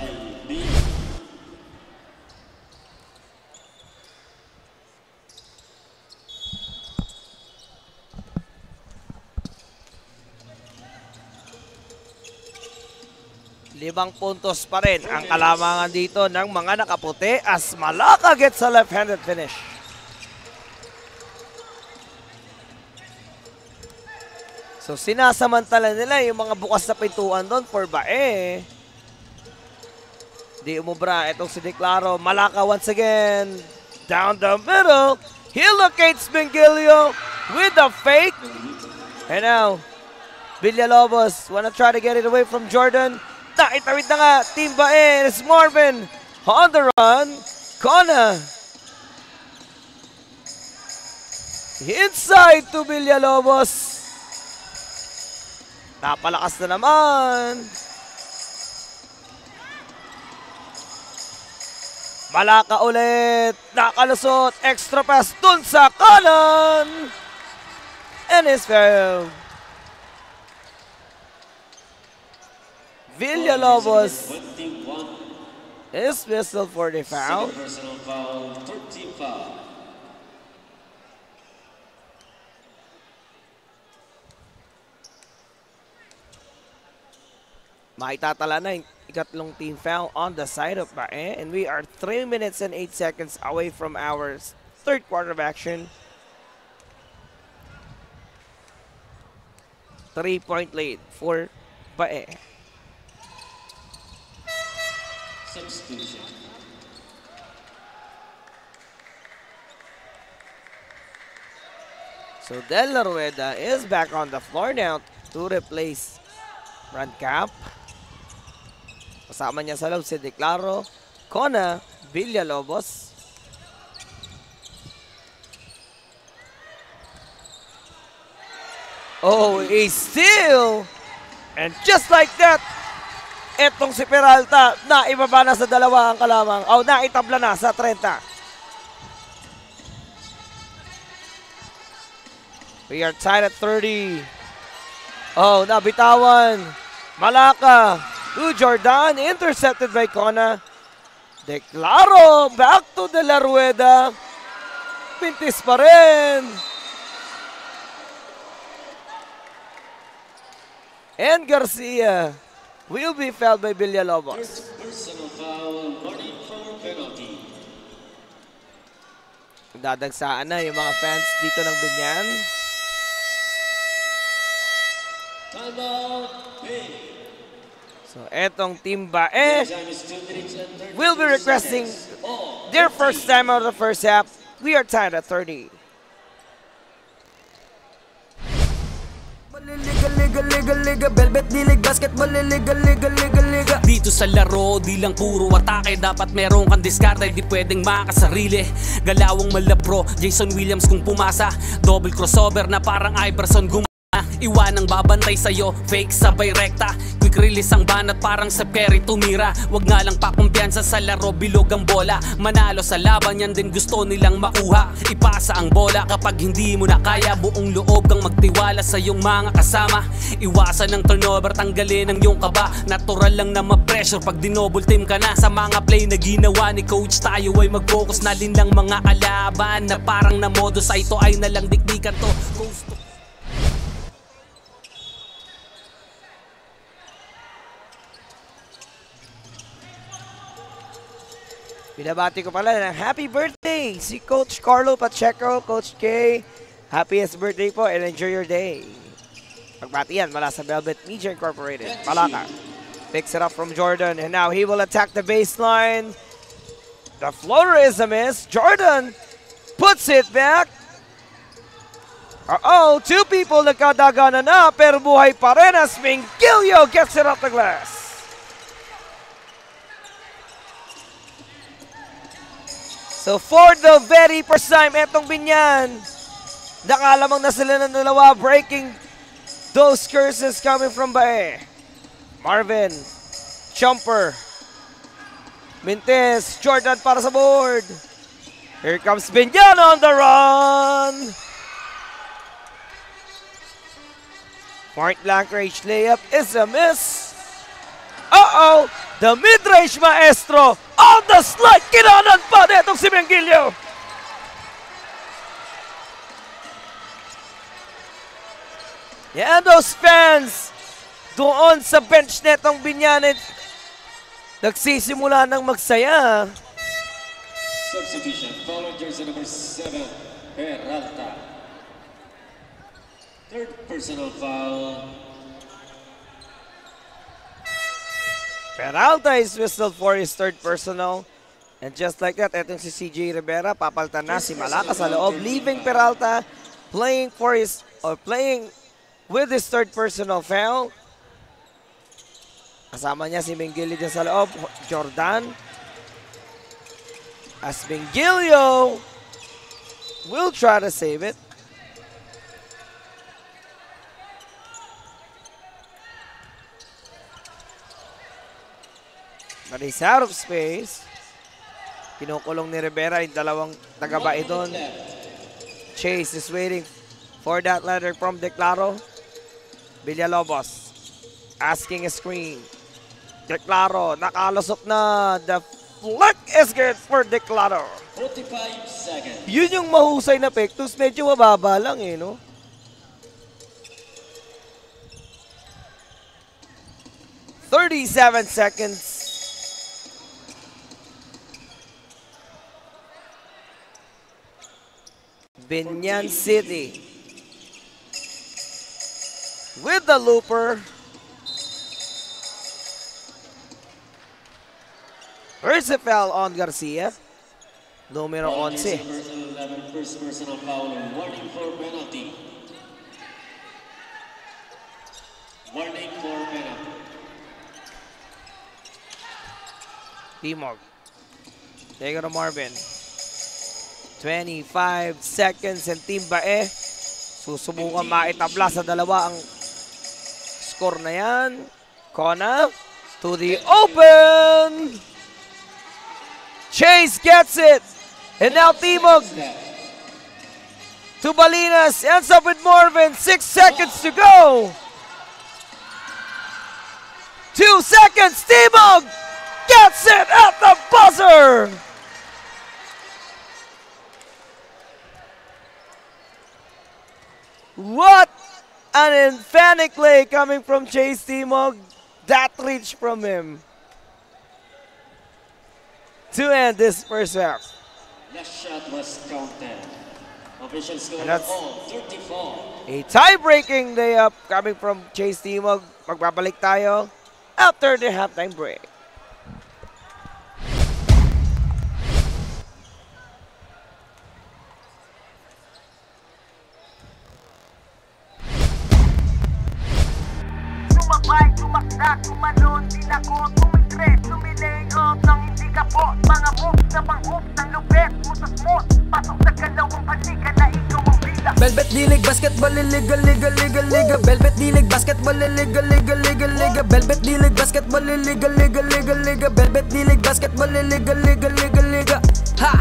Limang puntos pa rin ang kalamangan dito ng mga nakaputi as Malaka gets a left-handed finish. So sinasamantala nila yung mga bukas na pintuan doon for Bae. Di umubra itong si Declaro. Malaka once again. Down the middle. He locates Mingilio with a fake. And now, Villalobos wanna try to get it away from Jordan. Itawid na nga, Team Bae, it's Marvin on the run. Kona. Inside to Villalobos. Napalakas na naman. Malaka ulit. Nakalusot. Extra pass dun sa kanan. And is fouled. Villalobos 21. is whistled for the foul. Second personal foul, 13 foul. Maitatala na yung ikatlong team foul on the side of Bae. And we are 3 minutes and 8 seconds away from our third quarter of action. 3-point lead for Bae. Substitution. So De La Rueda is back on the floor now to replace Brandcamp. Kasama niya sa loob si Declaro, Kona, Villalobos. Oh, a steal! And just like that, etong si Peralta, naibaba na sa 2 ang kalamang. Oh, naitabla na sa 30. We are tied at 30. Oh, nabitawan. Malaka to Jordan, intercepted by Kona. Declaro, back to De La Rueda. Pintis pa rin. And Garcia will be fouled by Villalobos. First personal foul, warning for penalty. Dadagsaan na yung mga fans dito ng Binyan. Timeout, Bay. So, etong Team Bae Time is 2 minutes and 32 will be requesting seconds. All their first time out of the first half. We are tied at 30. Dito sa laro, di lang puro atake. Dapat meron kang diskarte, di pwedeng makasarili. Galawang malabro, Jason Williams kung pumasa. Double crossover na parang Iverson gumana. Iwanang babantay sa'yo, fake sabay rekta. Quick release ang banat parang Steph Curry tumira. Wag nga lang pakumpiyansa sa laro, bilog ang bola. Manalo sa laban, yan din gusto nilang makuha. Ipasa ang bola kapag hindi mo na kaya. Buong loob kang magtiwala sa iyong mga kasama. Iwasan ng turnover, tanggalin ang iyong kaba. Natural lang na ma-pressure pag dinoble team ka na. Sa mga play na ginawa ni coach, tayo ay mag-focus na din lang mga kalaban. Na parang na modo sa ito ay nalang dikdikan to. Coast to Binabati ko pala ng happy birthday si Coach Carlo Pacheco. Coach K, happiest birthday po and enjoy your day. Pagbati yan mula sa Velvet Media Incorporated. Palaka picks it up from Jordan and now he will attack the baseline. The floater is a miss. Jordan puts it back. Uh-oh, 2 people nagkadagana na pero buhay pa rin as Mingilio gets it off the glass. So for the very first time, etong Binyan, nakalamang na sila ng 2, breaking those curses coming from Bae. Marvin, Jumper, Mintes, Jordan para sa board. Here comes Binyan on the run. Point blank range layup is a miss. Uh-oh, the mid-range maestro on the slide. Kinanan pa netong si Mengilio. Yan those fans doon sa bench netong Binyan nagsisimula ng magsaya. Substitution, foul on jersey number 7, Peralta. Third personal foul. Peralta is whistled for his third personal. And just like that, etong si CJ Rivera, papalitan na si Malaka sa loob, leaving Peralta playing with his third personal foul. Kasama niya si Mengilio dyan sa loob, Jordan. As Mengilio will try to save it. But he's out of space. Kinukulong ni Rivera yung dalawang tagabae doon. Chase is waiting for that letter from Declaro. Villalobos asking a screen. Declaro, nakalusok na. The flick is good for Declaro. 45 seconds. Yun yung mahusay na pektus. Medyo mababa lang eh, no? $37 seconds. Binyan City with the looper. First foul on Garcia. Numero 11. First personal foul, warning for penalty. Warning for penalty. Timog. Take it to Marvin. 25 seconds and Team Bae susubukan maitabla sa dalawa ang score na yan. Kona to the open. Chase gets it. And now Timog to Balinas. Ends up with Marvin. 6 seconds to go. 2 seconds. Timog gets it at the buzzer. What an emphatic play coming from Chase Timog. That reach from him to end this first half. Last shot was counted. Official score That's all 34. a tie-breaking layup coming from Chase Timog. Magbabalik tayo after the halftime break. Sumabay, tumakda, tumalon, dinakot, tumitres, tumilay up nang hindi kapot. Mga moves na pang-hoops ng lupet, mutos-mot, pasok sa galawang panika na ikaw ang bida. Velvet D-League Basketball Liga Liga Liga Liga Velvet D-League Basketball Liga Liga Liga Liga Velvet D-League Basketball Liga Liga Liga Liga Velvet D-League Basketball Liga Liga Liga Liga. Ha!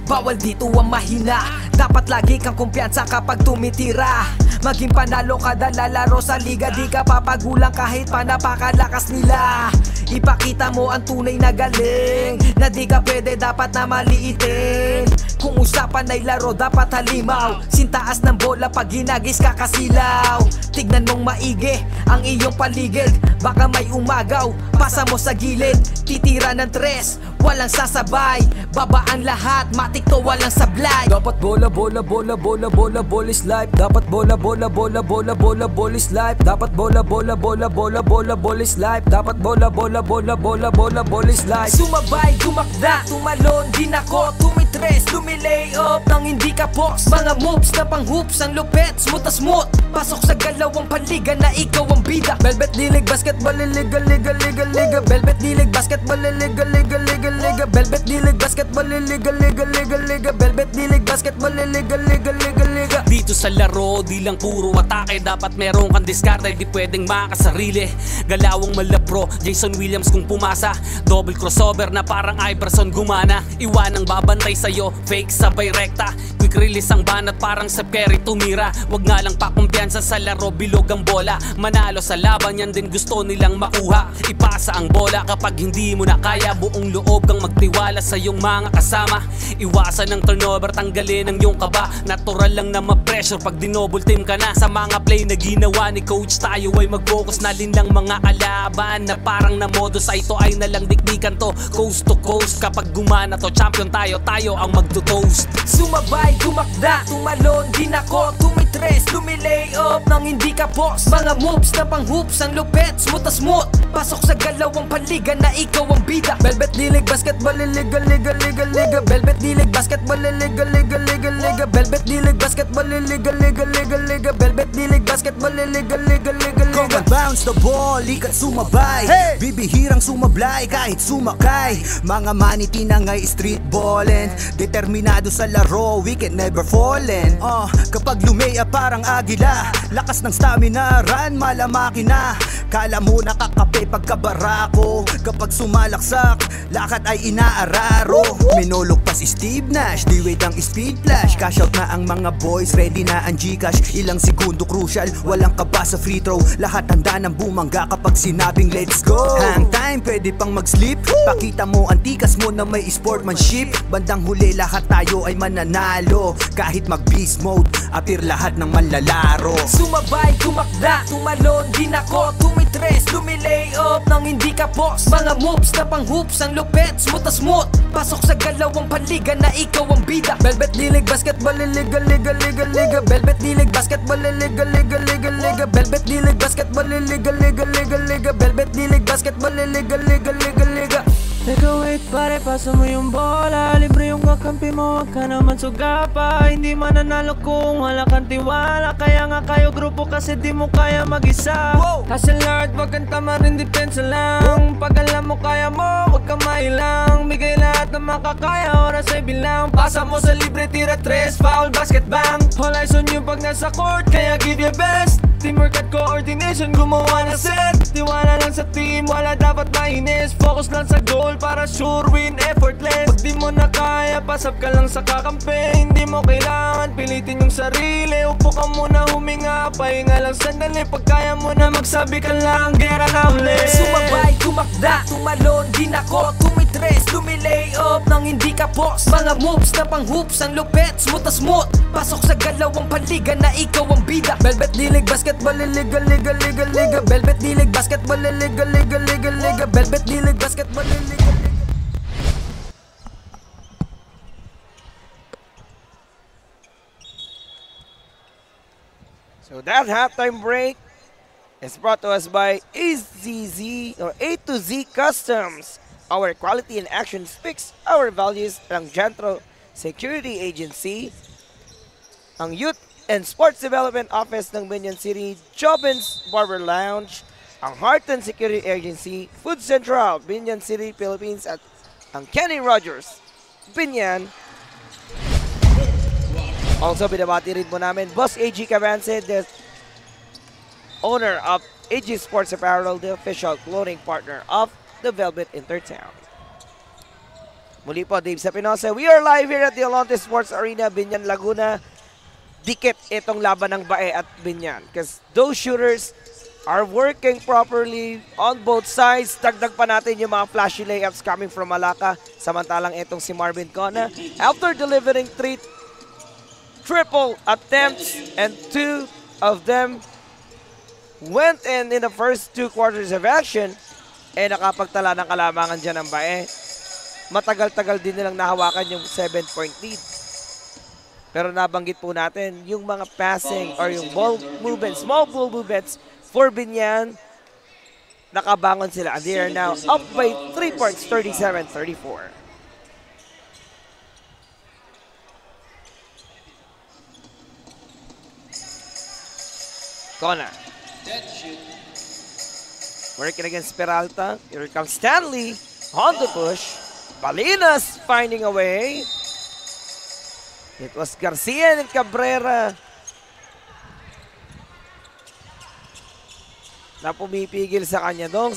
Bawal dito ang mahina. Dapat lagi kang kumpiyansa kapag tumitira. Maging panalo kada lalaro sa liga. Di ka papagulang kahit pa napakalakas nila. Ipakita mo ang tunay na galing, na di ka pwede dapat na maliitin. Kung usapan ay laro dapat halimaw. Sintaas ng bola pag ginagis kakasilaw. Tignan mong maigi ang iyong paligid. Baka may umagaw, pasa mo sa gilid. Titira ng tres, walang sasabay. Baba ang lahat, matik to walang sablay. Dapat bola, bola, bola, bola, bola, ball is life. Dapat bola, bola, bola, bola, bola, ball is life. Dapat bola, bola, bola, bola, bola, ball is life. Dapat bola, bola, bola, bola, bola, ball is life. Sumabay, tumakda, tumalon, dinakot, tumitres, lumilay up nang hindi ka post. Mga moves na pang-hoops, ang lupet, smooth as smooth. Pasok sa galawang paliga na ikaw ang bida. Velvet D-League Basketball Liga Liga Liga Liga Velvet D-League Basketball Liga Liga Liga Liga Velvet D-League Basketball Liga Liga Liga Liga Velvet D-League Basketball Liga Liga Liga Liga. Dito sa laro, di lang puro atake. Dapat meron kang diskarte, di pwedeng makasarili. Galawang malabro, Jason Williams kung pumasa. Double crossover na parang Iverson gumana. Iwanang babantay sa'yo, fake sabay rekta. Quick release ang banat parang sa Perry tumira. Wag nga lang pakumpiyansa sa laro, bilog ang bola. Manalo sa laban, yan din gusto nilang makuha. Ipasa ang bola kapag hindi mo na kaya. Buong loob kang magtiwala sa iyong mga kasama. Iwasan ng turnover, tanggalin ang iyong kaba. Natural lang na ma-pressure pag dinouble team ka na. Sa mga play na ginawa ni coach, tayo ay mag-focus na din lang mga kalaban. Na parang na modus, ay ito ay nalang dikdikan to. Coast to coast, kapag gumana to, champion tayo, tayo ang magto-toast. Sumabay, tumakda, tumalon, dinakot, tumitres, lumilay up nang hindi ka post. Mga moves na pang-hoops, ang lupet, smooth as smooth. Pasok sa galawang paliga na ikaw ang bida. Velvet D-League Basketball Liga Liga Liga Liga Velvet D-League Basketball Liga Liga Liga Liga Velvet D-League Basketball Liga Liga Liga Liga Velvet D-League Basketball Liga Liga Liga Liga. Come and bounce the ball, ikat sumabay. Bibihirang sumablay kahit sumakay. Mga maniti na ngay street ballin'. Determinado sa laro, we can never fallin'. Kapag lumea parang agila, lakas ng stamina, run malamaki na. Kala mo nakakape pagkabarako. Kapag sumalaksak, lakad ay inaararo. Minulog pa si Steve Nash, di wait ang speed flash. Cash out na ang mga boys, ready na ang Gcash. Ilang segundo crucial, walang kaba sa free throw. Lahat handa ng bumangga kapag sinabing let's go. Hang time, pwede pang mag-sleep. Pakita mo ang tikas mo na may sportsmanship. Bandang huli lahat tayo ay mananalo. Kahit mag-beast mode, appear lahat ng manlalaro. Sumabay, tumakda, tumalon, din ako tumitres, lumilay up nang hindi ka boss. Mga moves na pang hoops, ang lupet, smooth na smooth. Pasok sa galawang paliga na ikaw ang bida. Velvet Dilig, basketball, liga, liga, liga, liga. Velvet Dilig, basketball, liga, liga, liga, liga. Velvet Dilig, basketball, liga, liga, liga, liga. Velvet Dilig, basketball, liga, liga, liga, liga. Teka wait pare, pasa mo yung bola. Libre yung kakampi mo, wag ka naman sugapa. Hindi mananalo kung wala kang tiwala. Kaya nga kayo grupo kasi di mo kaya mag-isa. Hustle hard, wag kang tamarin, depensa lang. Pag alam mo kaya mo, wag kang mailang. Bigay lahat na makakaya, oras ay bilang. Pasa mo sa libre, tira tres, foul, basket bang. All eyes on you pag nasa court, kaya give your best. Teamwork at coordination, gumawa na set. Tiwala lang sa team, wala dapat mainis. Focus lang sa goal para sure win, effortless. Pag di mo na kaya, pasap ka lang sa kakampi. Hindi mo kailangan pilitin yung sarili. Upo ka muna, huminga, pahinga lang sandali. Pag kaya mo na magsabi ka lang, gera na ulit. Sumabay, tumakda, tumalon, din ako tumitres, lumilay up nang hindi ka boss. Mga moves na pang hoops, ang lupet, smooth na smooth. Pasok sa galawang paliga na ikaw ang bida. Velvet Dilig, basketball, liga, liga, liga, liga. Velvet Dilig, basketball, liga, liga, liga, liga. Velvet Dilig, basketball, liga, liga. So that halftime break is brought to us by AZZ or A to Z Customs. Our quality in action speaks our values. Ang Jantro Security Agency, ang Youth and Sports Development Office ng Binyan City, Jobins Barber Lounge, ang Heartland Security Agency, Food Central, Binyan City, Philippines, at ang Kenny Rogers, Binyan. Also, binabati rin po namin Boss AG Cavance, the owner of AG Sports Apparel, the official clothing partner of the Velvet Intertown. Muli po, Dave Sapinosa. We are live here at the Alonte Sports Arena, Binyan, Laguna. Dikit itong laban ng Bae at Binyan because those shooters are working properly on both sides. Dagdag pa natin yung mga flashy layups coming from Malacca. Samantalang itong si Marvin Cona, after delivering 3 triple attempts and 2 of them went in the first 2 quarters of action, nakapagtala ng kalamangan dyan ng Bae. Matagal-tagal din nilang nahawakan yung 7-point lead. Pero nabanggit po natin yung mga passing or yung ball movements, small ball movements for Binyan. Nakabangon sila. They are now up by 3 points, 37-34. Cona. Working against Peralta. Here comes Stanley on the push. Palinas finding a way. It was Garcia and Cabrera na pumipigil sa kanya doon.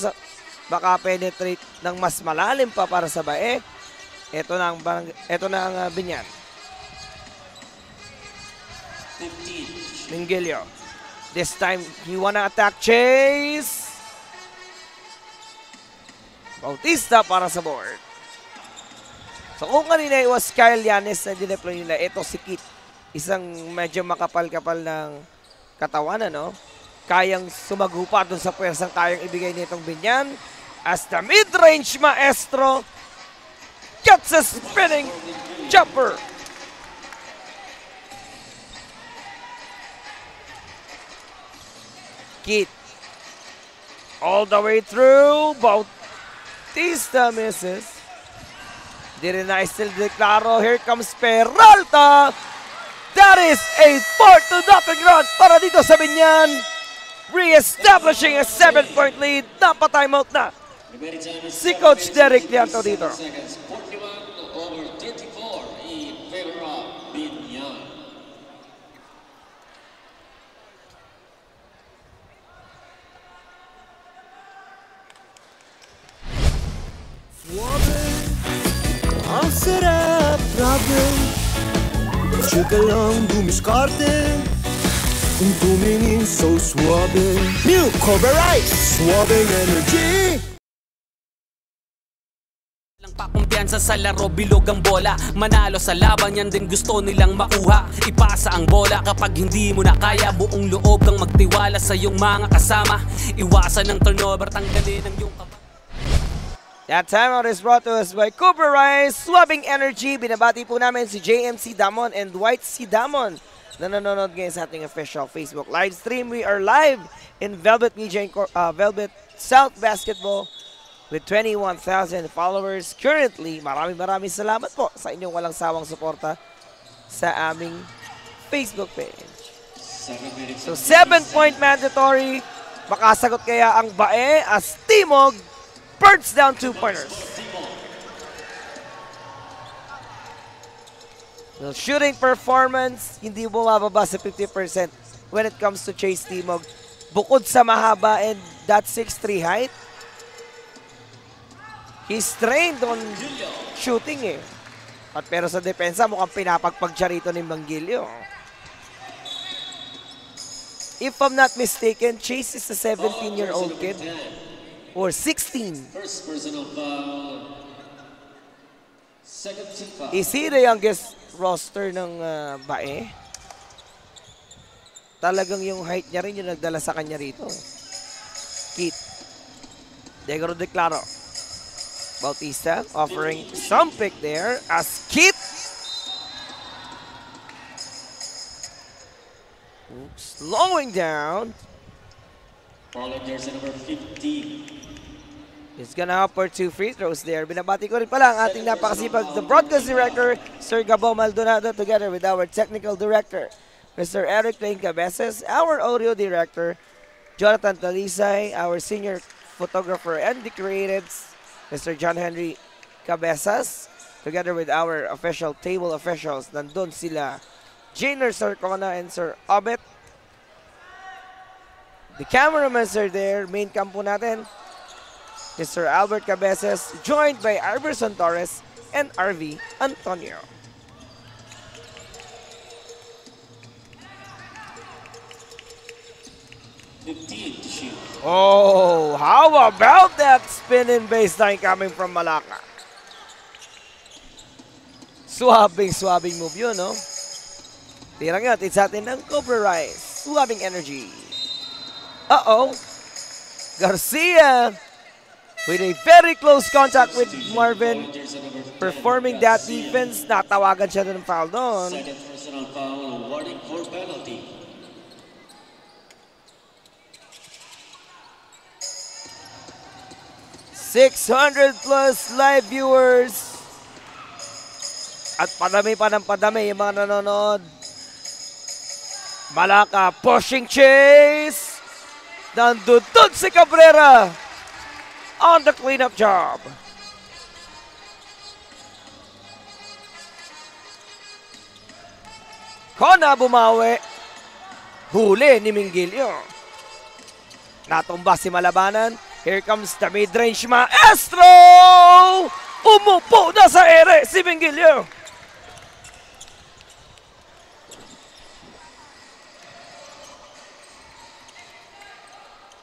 Baka penetrate ng mas malalim pa para sa Bae. Ito na ang Binyan. Mingilio. This time, he wanna attack Chase. Bautista para sa board. So kung kanina it was Kyle Yanes na dineploy nila, ito si Kit. Isang medyo makapal-kapal ng katawan, ano? Kayang sumagupa dun sa pwersang kayang ibigay nitong Binyan. As the mid-range maestro gets a spinning jumper. Kit. All the way through. Bautista misses. Di rin na still deklaro. Here comes Peralta. That is a 4-0 run para dito sa Binyan. Re-establishing a 7-point lead. Napa-timeout na si Coach Derek Lianto dito. suabe. Chill ka lang, dumiskarte. Kung tumingin so suabe. New Cobra Rice, suabing energy. Pakumpiyansa sa laro, bilog ang bola. Manalo sa laban, yan din gusto nilang makuha. Ipasa ang bola kapag hindi mo na kaya. Buong loob kang magtiwala sa iyong mga kasama. Iwasan ng turnover, tanggalin ang iyong kapag. That timeout is brought to us by Cobra Rice, Swabbing Energy. Binabati po namin si JMC Damon and Dwight C. Damon na nanonood ngayon sa ating official Facebook live stream. We are live in Velvet Media, Velvet South Basketball with 21,000 followers currently. Maraming salamat po sa inyong walang sawang suporta sa aming Facebook page. So 7-point mandatory. Makasagot kaya ang Bae as Timog burns down 2-pointers. Well, shooting performance, hindi bumababa sa 50% when it comes to Chase Timog. Bukod sa mahaba and that 6'3" height, he's trained on shooting eh. Pero sa depensa, mukhang pinapagpag siya rito ni Mangilio. If I'm not mistaken, Chase is a 17-year-old kid. Or 16. First personal foul. Second team foul. Is he the youngest roster ng Bae? Talagang yung height niya rin yung nagdala sa kanya rito. Kit. Degro Declaro. Bautista offering some pick there as Kit. Slowing down. Following jersey number 15. He's gonna hop for 2 free throws there. Binabati ko rin pala ang ating napakasipag, the broadcast director, Sir Gabo Maldonado, together with our technical director, Mr. Eric Plain Cabezas, our audio director, Jonathan Talisay, our senior photographer and the creatives, Mr. John Henry Cabezas, together with our official table officials. Nandun sila, Jainer Sarcona and Sir Obet. The cameramans are there, main campo natin, Mr. Albert Cabezas, joined by Iverson Torres and RV Antonio. Oh, how about that spinning baseline coming from Malaka? Swabbing move yun, no? Tira nga, it's atin ng Cobra Rice. Swabbing energy. Uh-oh. Garcia with a very close contact with Marvin. Performing that defense, natawagan siya ng foul doon. Second personal foul, warning for penalty. +600 live viewers. At padami pa ng padami yung mga nanonood. Malaka pushing Chase. Nandun si Cabrera on the cleanup job. Kona bumawi. Huli ni Mingilio. Natumba si Malabanan. Here comes the mid-range maestro! Umupo na sa ere si Mingilio.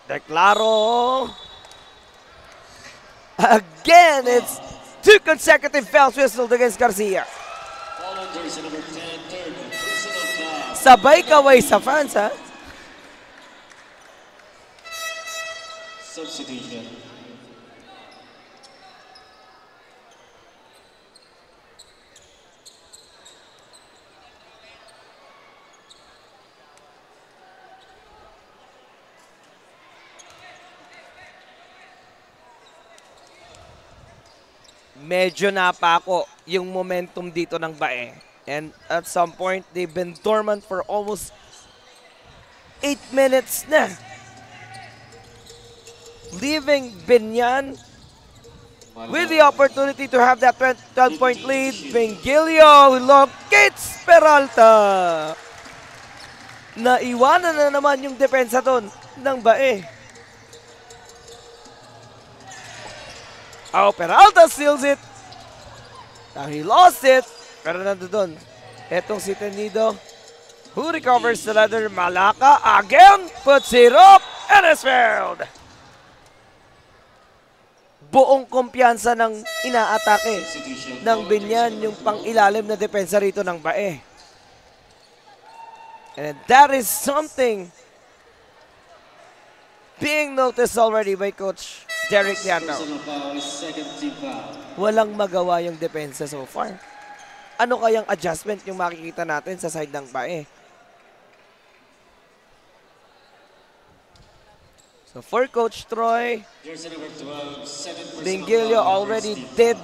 Declaro. Again, it's 2 consecutive fouls whistled against Garcia. Sabay kaway sa fans, ha? Substitution. Medyo napako yung momentum dito ng Bae. And at some point, they've been dormant for almost 8 minutes na. Leaving Binyan with the opportunity to have that 12-point lead. Bengilio locates Peralta. Naiwanan na naman yung depensa doon ng Bae. Oh, Peralta steals it. Now he lost it. Pero nandoon, etong si Tenido, who recovers the ladder. Malaka again puts it up and is failed. Buong kumpiyansa ng inaatake ng Binyan yung pang-ilalim na depensa rito ng Bae. And that is something being noticed already by Coach Derek Lianao. Walang magawa yung depensa so far. Ano kayang adjustment yung makikita natin sa side ng Bae? So for Coach Troy, Lingilio already did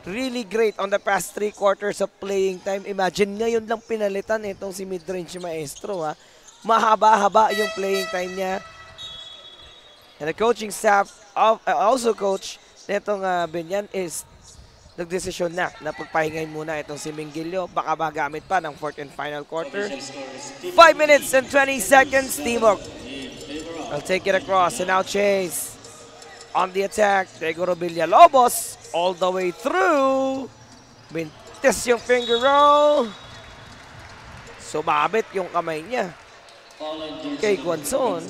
really great on the past 3 quarters of playing time. Imagine ngayon lang pinalitan itong si midrange maestro, ha. Mahaba-haba yung playing time niya. And the coaching staff, also coach nitong Binyan is nagdesisyon na pagpahingayin muna itong si Mingilio. Baka magamit pa ng 4th and final quarter. 5 minutes and 20 seconds, Timog. I'll take it across and now Chase on the attack. Tegoro Villalobos all the way through. Mintis yung finger roll. Sumabit yung kamay niya kay Guanzon.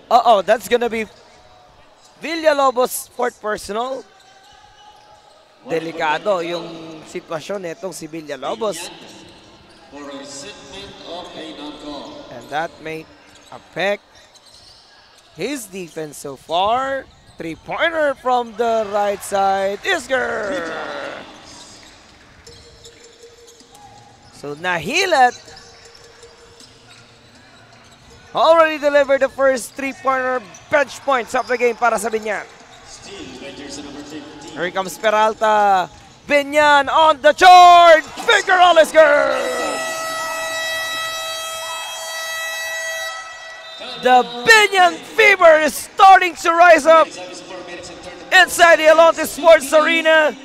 Uh-oh, that's gonna be Villalobos' 4th personal. Delikado yung sitwasyon nitong si Villalobos. And that may affect his defense so far. 3-pointer from the right side. Isger! So Nahilat already delivered the first 3-pointer bench points of the game para sa Binyan. Here comes Peralta. Binyan on the charge. Finger roll is good. The Binyan fever is starting to rise up inside the Alonte Sports Arena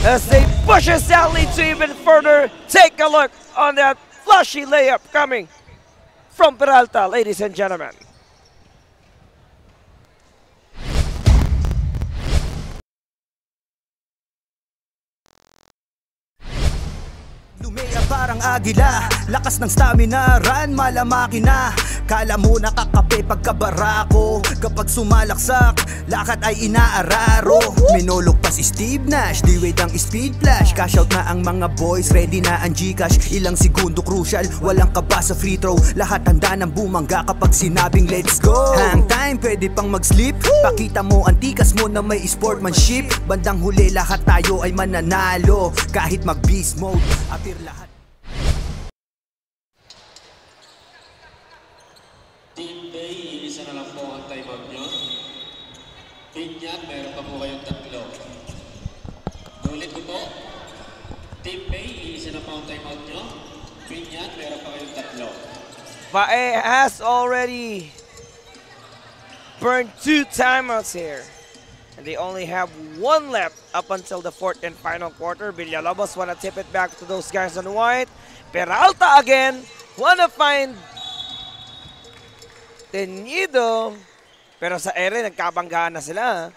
as they push Stanley to even further. Take a look on that flashy layup coming from Peralta, ladies and gentlemen. Lumea parang agila, lakas ng stamina, run malamaki na. Kala mo nakakape pagkabarako, kapag sumalaksak, lakad ay inaararo. Minulog pa si Steve Nash, di-wait ang speed flash. Cash out na ang mga boys, ready na ang Gcash. Ilang segundo crucial, walang kaba sa free throw. Lahat handa ng bumangga kapag sinabing let's go. Hang time, pwede pang mag-sleep. Pakita mo ang tikas mo na may sportsmanship. Bandang huli lahat tayo ay mananalo. Kahit mag-beast mode, apir lahat. Team Bay, isa na lang po ang timeout nyo. Binyan, meron pa po kayong 3. Ulit ko po. Team Bay, isa na po ang timeout nyo. Binyan, meron pa kayong 3. Bae has already burned 2 timeouts here. And they only have 1 left up until the 4th and final quarter. Villalobos wanna tip it back to those guys on white. Peralta again, wanna find Tenido. Pero sa ere, nagkabanggaan na sila.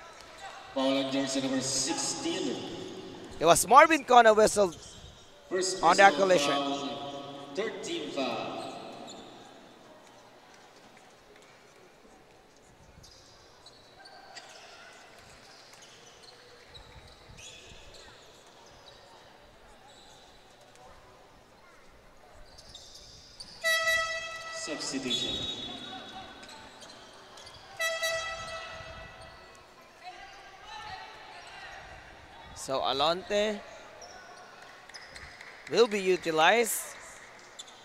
Foul on jersey number 16. It was Marvin Cona whistled First on that personal collision. foul, 13 foul. Substitution. So Alonte will be utilized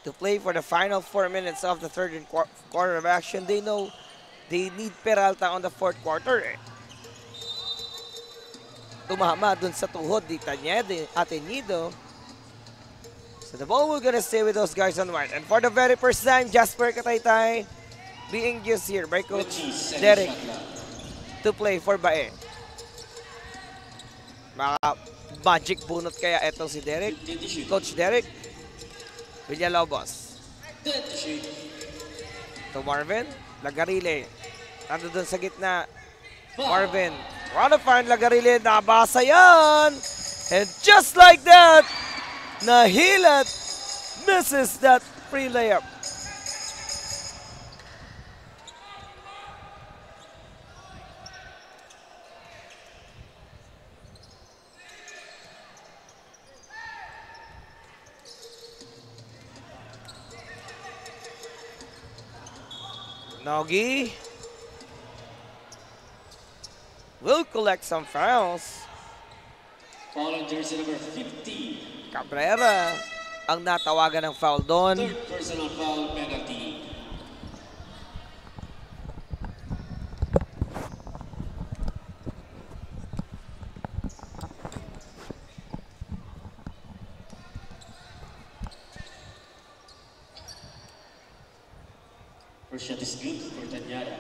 to play for the final 4 minutes of the 3rd quarter of action. They know they need Peralta on the 4th quarter. Tumama dun sa tuhod ni Tenido. So the ball will gonna stay with those guys on white. And for the very first time, Jasper Kataytay being used here by Coach Derek to play for Bae. Mga magic bunot kaya etong si Derek. Coach Derek. Villalobos. To Marvin. Lagarile. Nando dun sa gitna. Marvin. Trying to find Lagarile. Nabasa yan. And just like that, Nahilat misses that free layup. Nogi will collect some fouls. Foul on jersey number 50. Cabrera ang natawagan ng foul doon. Third personal foul penalty. First shot is good for Tanyara.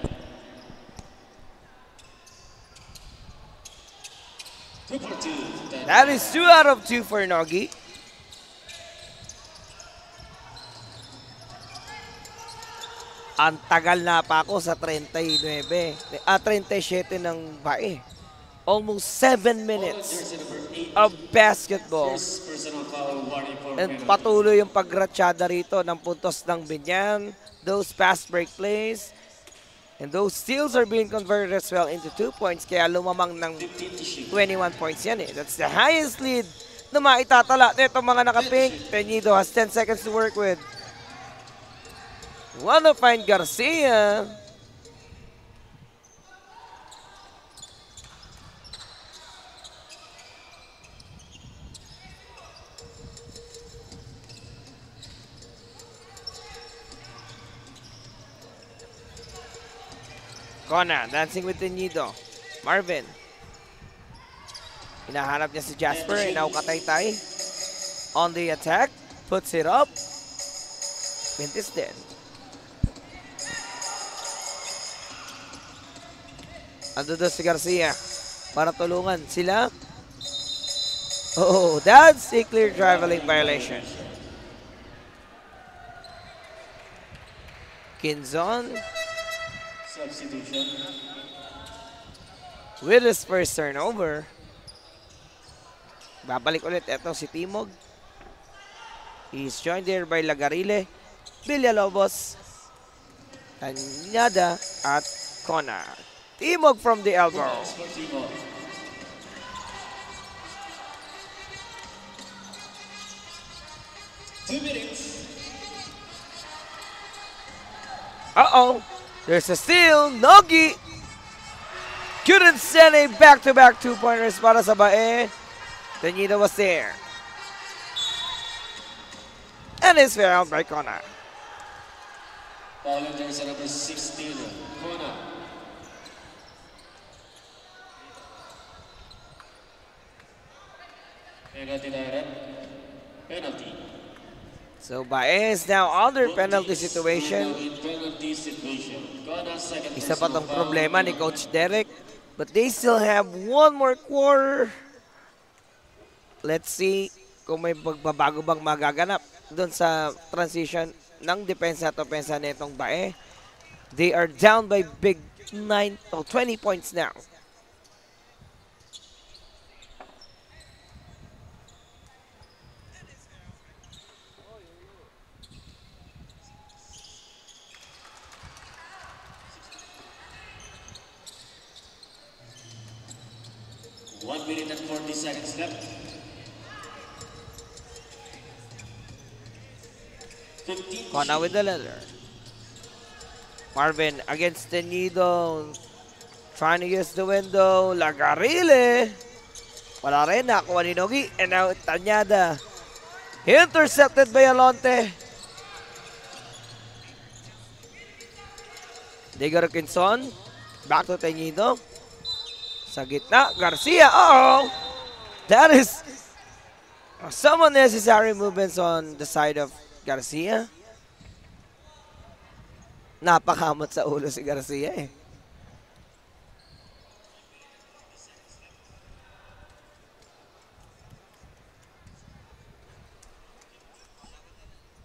2 for 2. That is 2 out of 2 for Nogi. Ang tagal na pa ako sa 37 ng bae. Almost 7 minutes of basketball. First personal foul warning for And penalty. patuloy yung pagratsyada rito ng puntos ng Binyan. Those fast break plays. And those steals are being converted as well into 2 points. Kaya lumamang ng 21 points yan eh. That's the highest lead na maitatala nito mga nakapink. Peñido has 10 seconds to work with. Wanna find Garcia. Kona, dancing with Teñido. Marvin. Hinahanap niya si Jasper. Inaukatay-tay. On the attack. Puts it up. Mint is dead. Ando doon si Garcia. Para tulungan sila. Oh, that's a clear traveling violation. Kinzon. Substitution. With his first turnover. Babalik ulit ito si Timog. He's joined there by Lagarile, Villalobos, Tanyada, at Kona. Timog from the elbow. For Timog. Two minutes. Uh-oh. There's a steal. Nogi couldn't send a back-to-back two-pointers para sa bae. Teñido was there. And it's fouled by Kona. Foul on jersey number 16. Kona. Penalty direct. Penalty. So Bae is now under penalty situation. In penalty situation. Kona second Isa pa personal tong foul. problema ni Coach Derek. But they still have one more quarter. Let's see kung may pagbabago bang magaganap doon sa transition ng depensa at opensa nitong Bae. They are down by big 20 points now. One minute and 40 seconds left. 15. Kona with the leather. Marvin against Teñido. Trying to use the window. Lagarile. Wala rin. Nakuha ni Nogi. And now Tanyada. Intercepted by Alonte. Digaro Quinzon. Back to Teñido. Sa gitna. Garcia. Uh-oh. That is some unnecessary movements on the side of Garcia. Napakamot sa ulo si Garcia eh.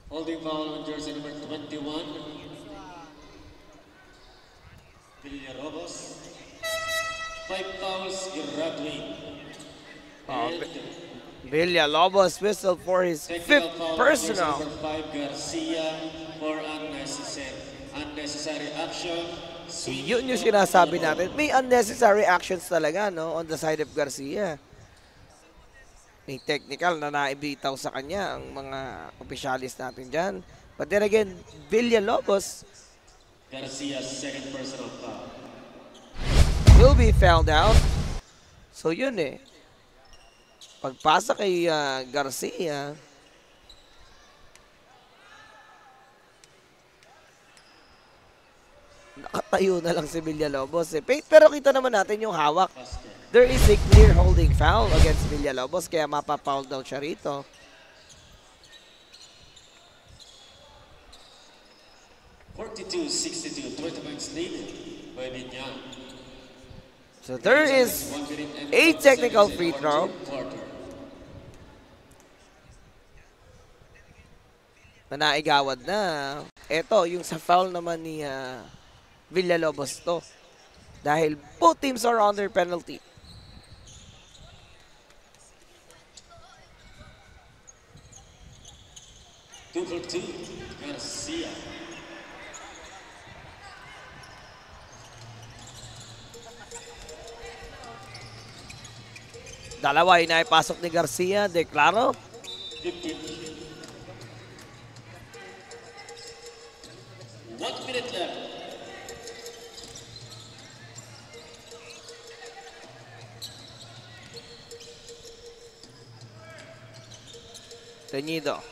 Holding foul on jersey number 21. Villarobos. 5 fouls, graduate. And Villalobos whistled for his technical 5th foul personal. against number 5, Garcia, for unnecessary action. Yun yung sinasabi natin. May unnecessary actions talaga, no, on the side of Garcia. May technical na naibitaw sa kanya ang mga opisyalis natin dyan. But then again, Villalobos Garcia's 2nd personal foul. will be fouled out. So yun eh. Pagpasa kay Garcia, nakatayo na lang si Villalobos eh. Pero kita naman natin yung hawak. There is a clear holding foul against Villalobos, kaya mapapoul daw siya rito. (42-62), 20 points needed by Binyang. So there is a technical free throw. Naiigawad na. Ito, yung sa foul naman ni Villalobos to. Dahil both teams are under penalty. Two for two, Garcia. Dalawa yung naipasok ni Garcia. Declaro. 15. 1 minute left. Teñido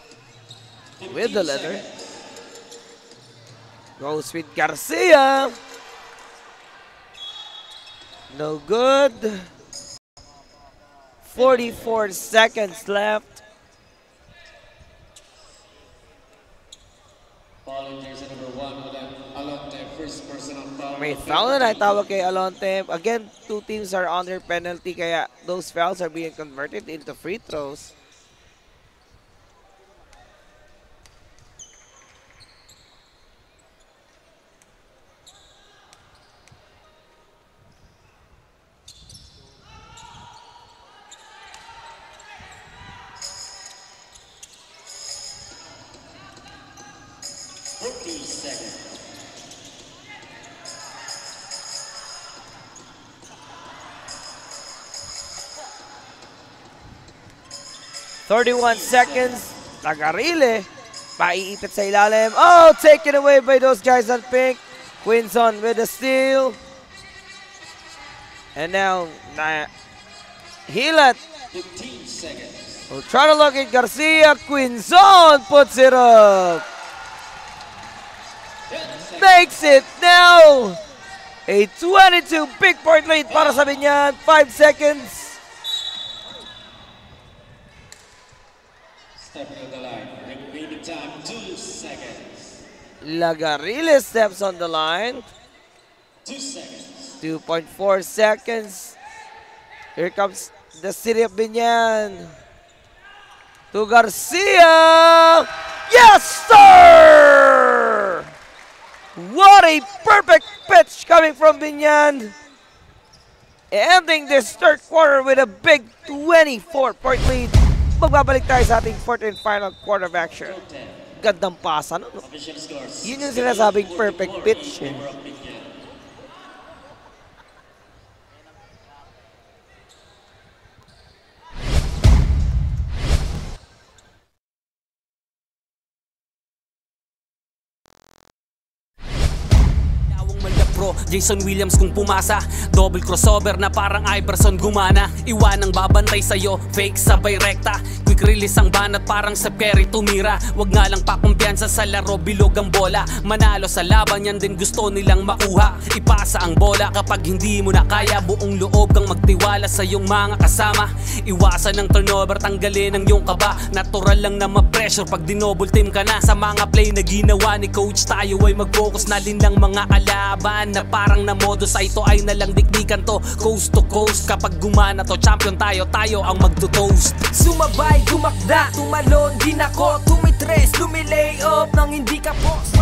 with the letter. Goes with Garcia. No good. 44 seconds left. Following jersey number 1, Alonte, first personal foul. May foul na naitawag kay Alonte. Again, two teams are under penalty, kaya those fouls are being converted into free throws. Seconds. 31 seconds. Tagarile. Paiipit sa ilalim. Oh, taken away by those guys on pink. Quinzon with the steal. And now, Hilat. 15 seconds. Will try to look at Garcia. Quinzon puts it up. Makes it now. A 22 big point lead para sa Binyan. 5 seconds. Stepping on the line. Remaining time 2 seconds. Lagarile steps on the line. 2 seconds. 2.4 seconds. Here comes the city of Binyan. To Garcia. Yes, sir! What a perfect pitch coming from Binyan. Ending this third quarter with a big 24-point lead. Magbabalik tayo sa ating fourth and final quarter of action. Gandang pasa, no? Official scores. Yun yung sinasabing perfect pitch. Eh. Jason Williams kung pumasa, double crossover na parang Iverson gumana. Iwanang babantay sa'yo, fake sabay rekta. Quick release ang banat parang Steph Curry tumira. Wag nga lang pakumpiyansa sa laro, bilog ang bola. Manalo sa laban, yan din gusto nilang makuha. Ipasa ang bola kapag hindi mo na kaya. Buong loob kang magtiwala sa iyong mga kasama. Iwasan ng turnover, tanggalin ang iyong kaba. Natural lang na ma-pressure pag dinouble team ka na. Sa mga play na ginawa ni coach, tayo ay mag-focus na linlang mga kalaban. Na parang na modo sa ito ay nalang dikdikan to. Coast to coast, kapag gumana to, champion tayo, tayo ang magto-toast. Sumabay, gumakda, tumalon din ako. Tumitres, lumilay up nang hindi ka post.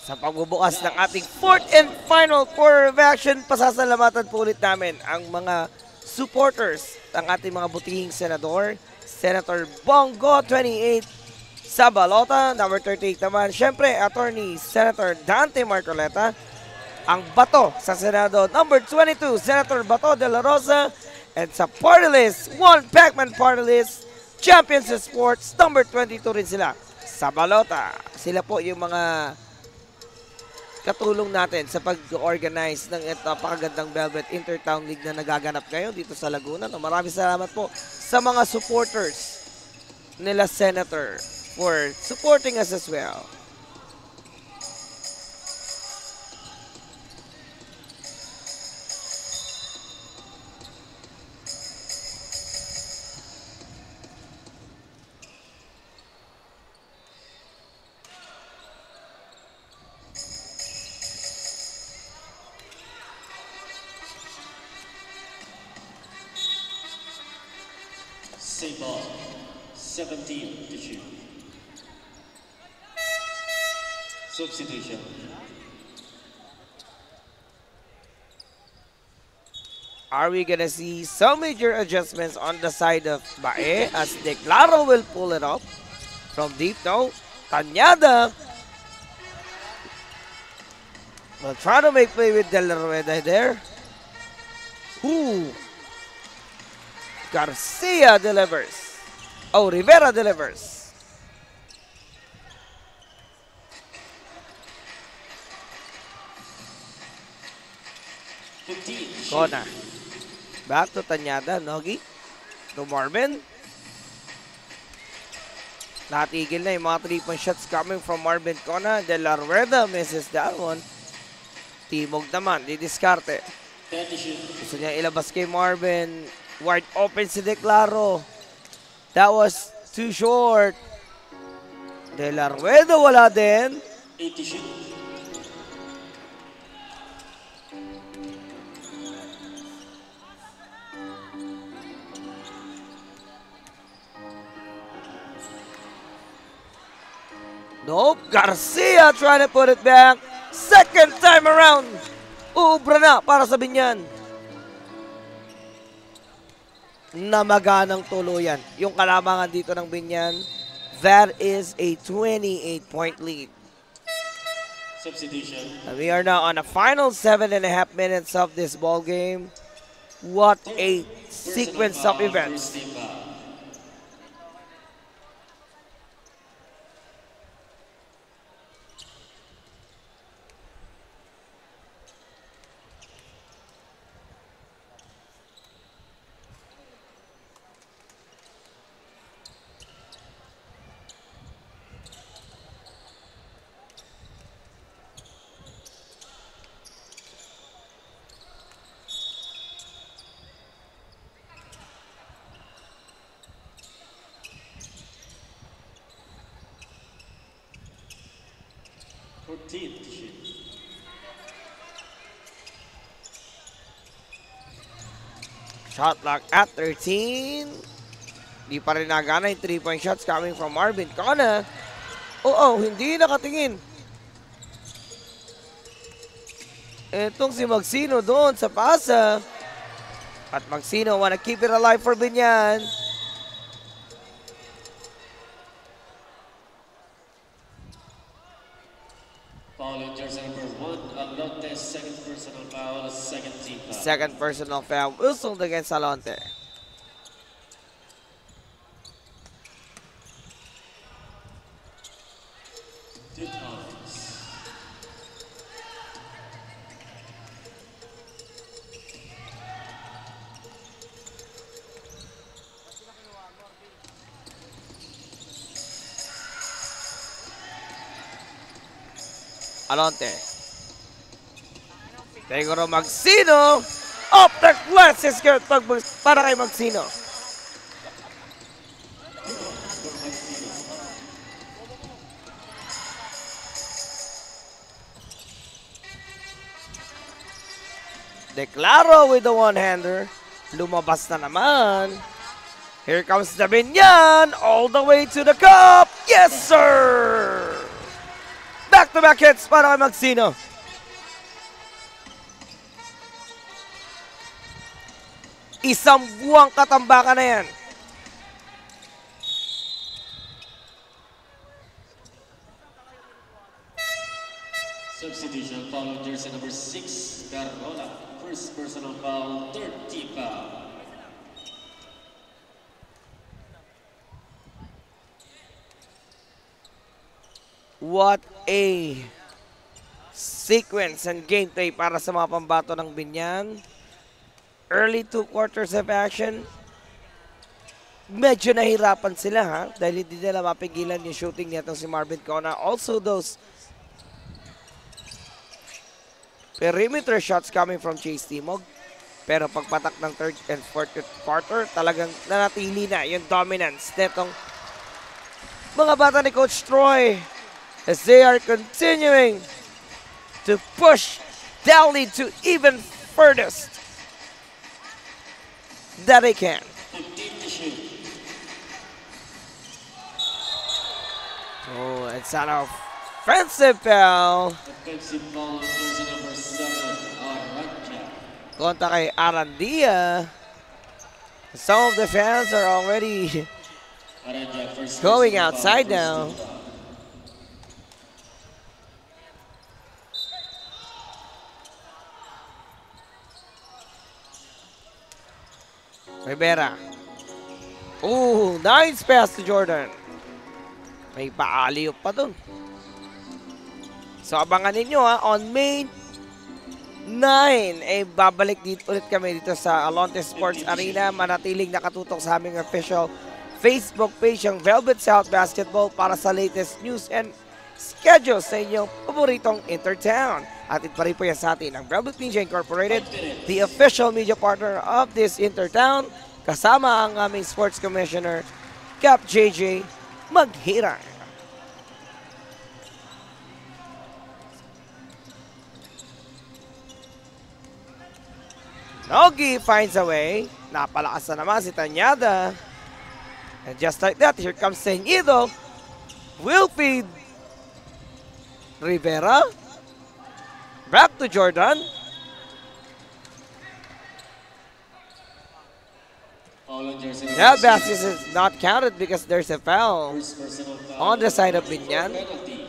Sa pagbubukas ng ating fourth and final quarter of action, pasasalamatan po ulit namin ang mga supporters ng ating mga butihing senador. Senator Bongo 28 Sabalota, number 38 naman. Siyempre, Attorney Senator Dante Marcoleta. Ang bato sa Senado, number 22, Senator Bato de la Rosa. And sa party list, one Pac-Man party list, Champions of Sports, number 22 rin sila. Sabalota. Sila po yung mga katulong natin sa pag-organize ng napakagandang Velvet Intertown League na nagaganap ngayon dito sa Laguna. Maraming salamat po sa mga supporters nila Senator for supporting us as well. Save ball, 17 to shoot. Substitution. Are we gonna see some major adjustments on the side of Bae as Declaro will pull it up from deep? No, Tanyada will try to make play with De La Rueda there. Ooh. Garcia delivers. Oh, Rivera delivers. Kona. Back to Tanyada. Nogi. To Marvin. Natigil na yung mga 3-point shots coming from Marvin Kona. De La Rueda misses that one. Timog naman. Didiskarte. Gusto niya ilabas kay Marvin. Wide open si Declaro. That was too short. De La Rueda wala din. Nope. Garcia trying to put it back. Second time around. Ubra na para sa Binyan. Namaganang tuluyan yung kalamangan dito ng Binyan. That is a 28-point lead. Substitution. And we are now on the final 7.5 minutes of this ball game. What a sequence of events. Shot clock at 13. Di pa rin nagana yung 3-point shots coming from Marvin Kona. Hindi nakatingin. Itong si Magsino doon sa pasa. At Magsino wanna keep it alive for Binyan. Foul in jersey number 1, Alonte's second personal foul, second team foul. Second personal foul, Wilson against Alonte. Two times. Alonte. Teguro Magsino. Off the glass is good para kay Magsino. Declaro with the one-hander. Lumabas na naman. Here comes the Binyan all the way to the cup. Yes, sir! Back Back-to-back hits para kay Magsino. Isang buwang katambakan na yan. Substitution foul on jersey number 6, Carola. First personal foul, third team foul. What a sequence and gameplay para sa mga pambato ng Binyan. Early 2 quarters of action. Medyo nahirapan sila ha, dahil hindi nila mapigilan yung shooting nitong si Marvin Cona. Also those perimeter shots coming from Chase Timog. Pero pagpatak ng third and fourth quarter, talagang nanatili na yung dominance netong mga bata ni Coach Troy as they are continuing to push that lead to even furthest that they can. 15 to shoot. Oh, it's an offensive foul. Defensive foul on jersey number 7, Aranja. Konta kay Arandia. Some of the fans are already Aranja first going personal outside foul, now. first team foul. Rivera. Ooh, nice pass to Jordan. May paaliop pa dun. So abangan ninyo ha, on May 9, babalik dito ulit kami dito sa Alonte Sports Arena. Manatiling nakatutok sa aming official Facebook page ang Velvet South Basketball para sa latest news and schedule sa inyong paboritong Intertown. At pa rin po yan sa atin ang Velvet Media Incorporated, the official media partner of this Intertown, kasama ang aming sports commissioner, Cap JJ Maghirang. Nogi finds a way. Napalakas na naman si Tanyada. And just like that, here comes Teñido. Will feed Rivera. Back to Jordan. Foul on jersey number That 6. basket is not counted because there's a foul First personal foul on the side of for Binyan. penalty.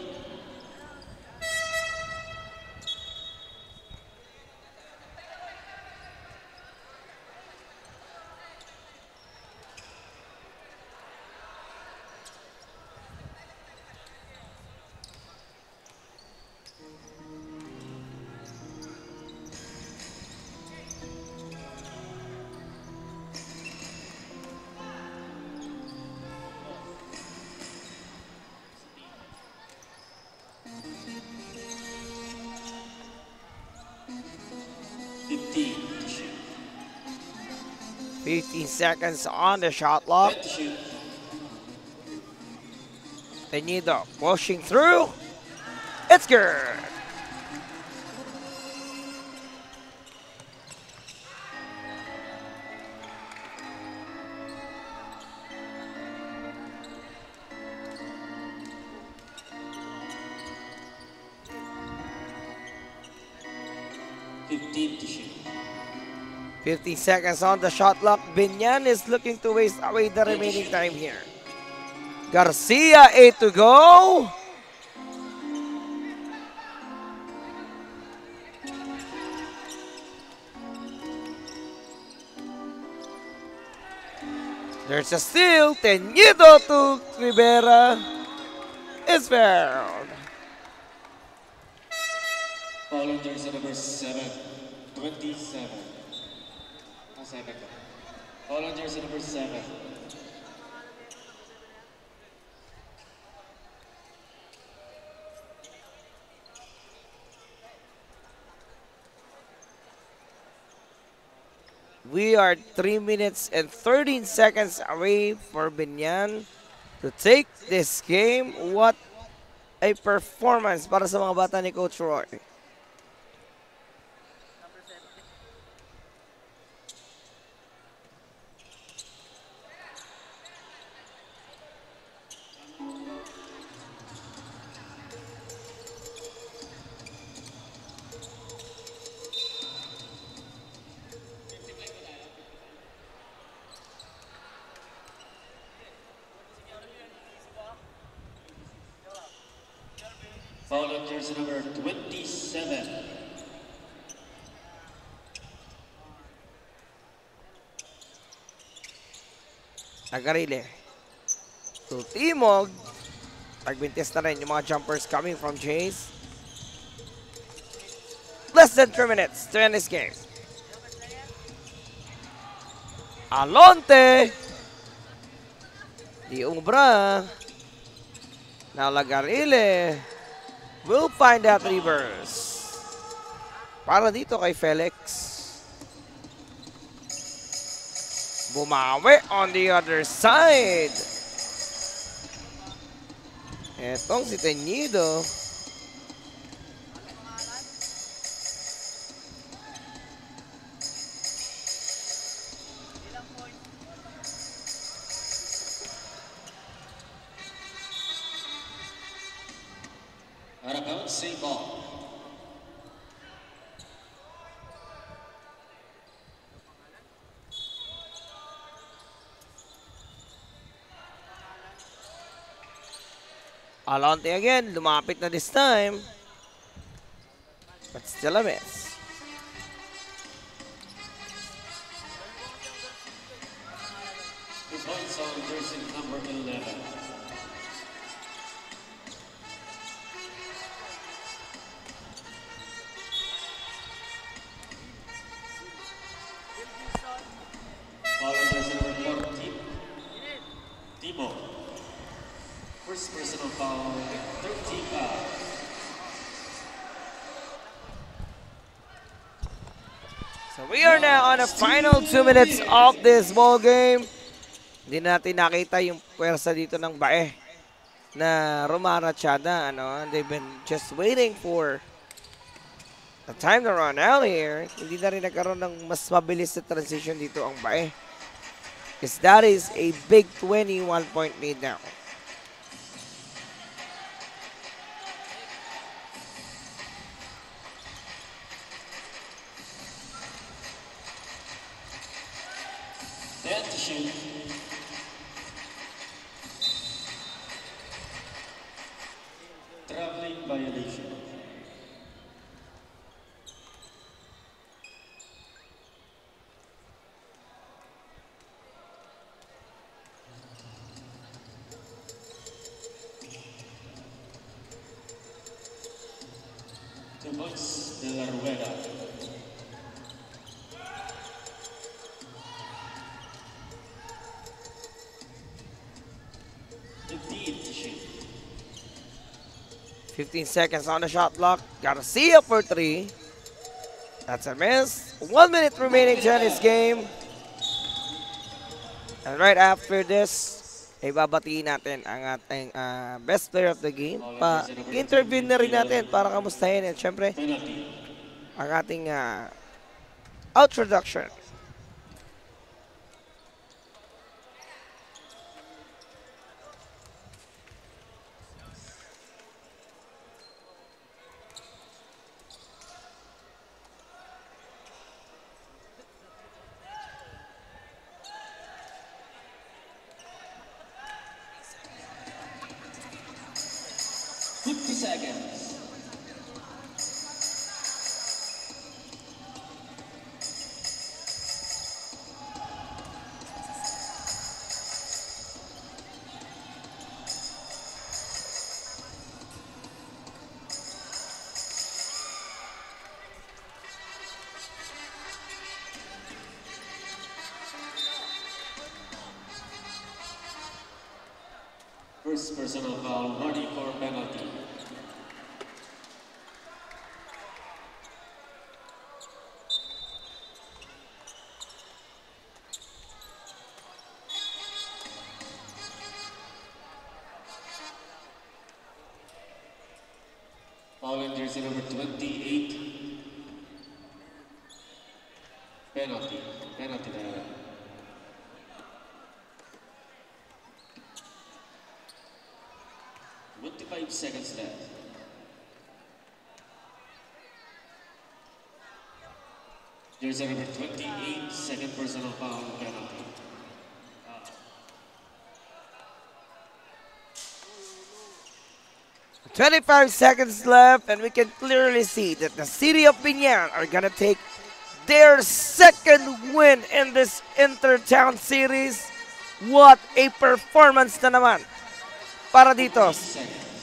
to shoot. 15 seconds on the shot clock. 10 to shoot. Teñido pushing through. It's good. To shoot. 50 seconds on the shot clock. Binyan is looking to waste away the remaining time here. Garcia, 8 to go. There's a steal. Teñido to Rivera. Is fouled. Foul on jersey number 7, 27. Foul on jersey number 7. We are 3 minutes and 13 seconds away for Binyan to take this game. What a performance para sa mga bata ni Coach Roy. jersey number 27. Agarile. To Timog. Nagbintis na rin yung mga jumpers coming from Jace. Less than 3 minutes to end this game. Alonte. Di Umbra. Now Lagarile will find that reverse. Para dito kay Felix. Bumawi on the other side. Etong si Teñido. Out of bounds, save ball. Alonte again, lumapit na this time. But still a miss. The points on jersey number 11. Foul on jersey number 14. Timo. First personal foul, 35. So we are now on the final 2 minutes of this ball game. Hindi natin nakita yung pwersa dito ng bae na rumarachada. They've been just waiting for the time to run out here. Hindi na rin nagkaroon ng mas mabilis na transition dito ang bae. Because that is a big 21-point lead now. To shoot. Traveling violation. Two points, De La Rueda. To shoot. 15 seconds on the shot clock. Garcia for 3. That's a miss. 1 minute remaining to end this game. And right after this, ibabatiin natin ang ating best player of the game. Pa-interview na rin natin para kamustahin. At syempre, ang ating introduction. Seconds. First personal foul, Marty for penalty. Foul in jersey number 28. Penalty. Penalty na. 25 seconds left. Jersey number 28, second personal foul penalty. 25 seconds left, and we can clearly see that the City of Biñan are gonna take their second win in this Intertown Series. What a performance na naman para dito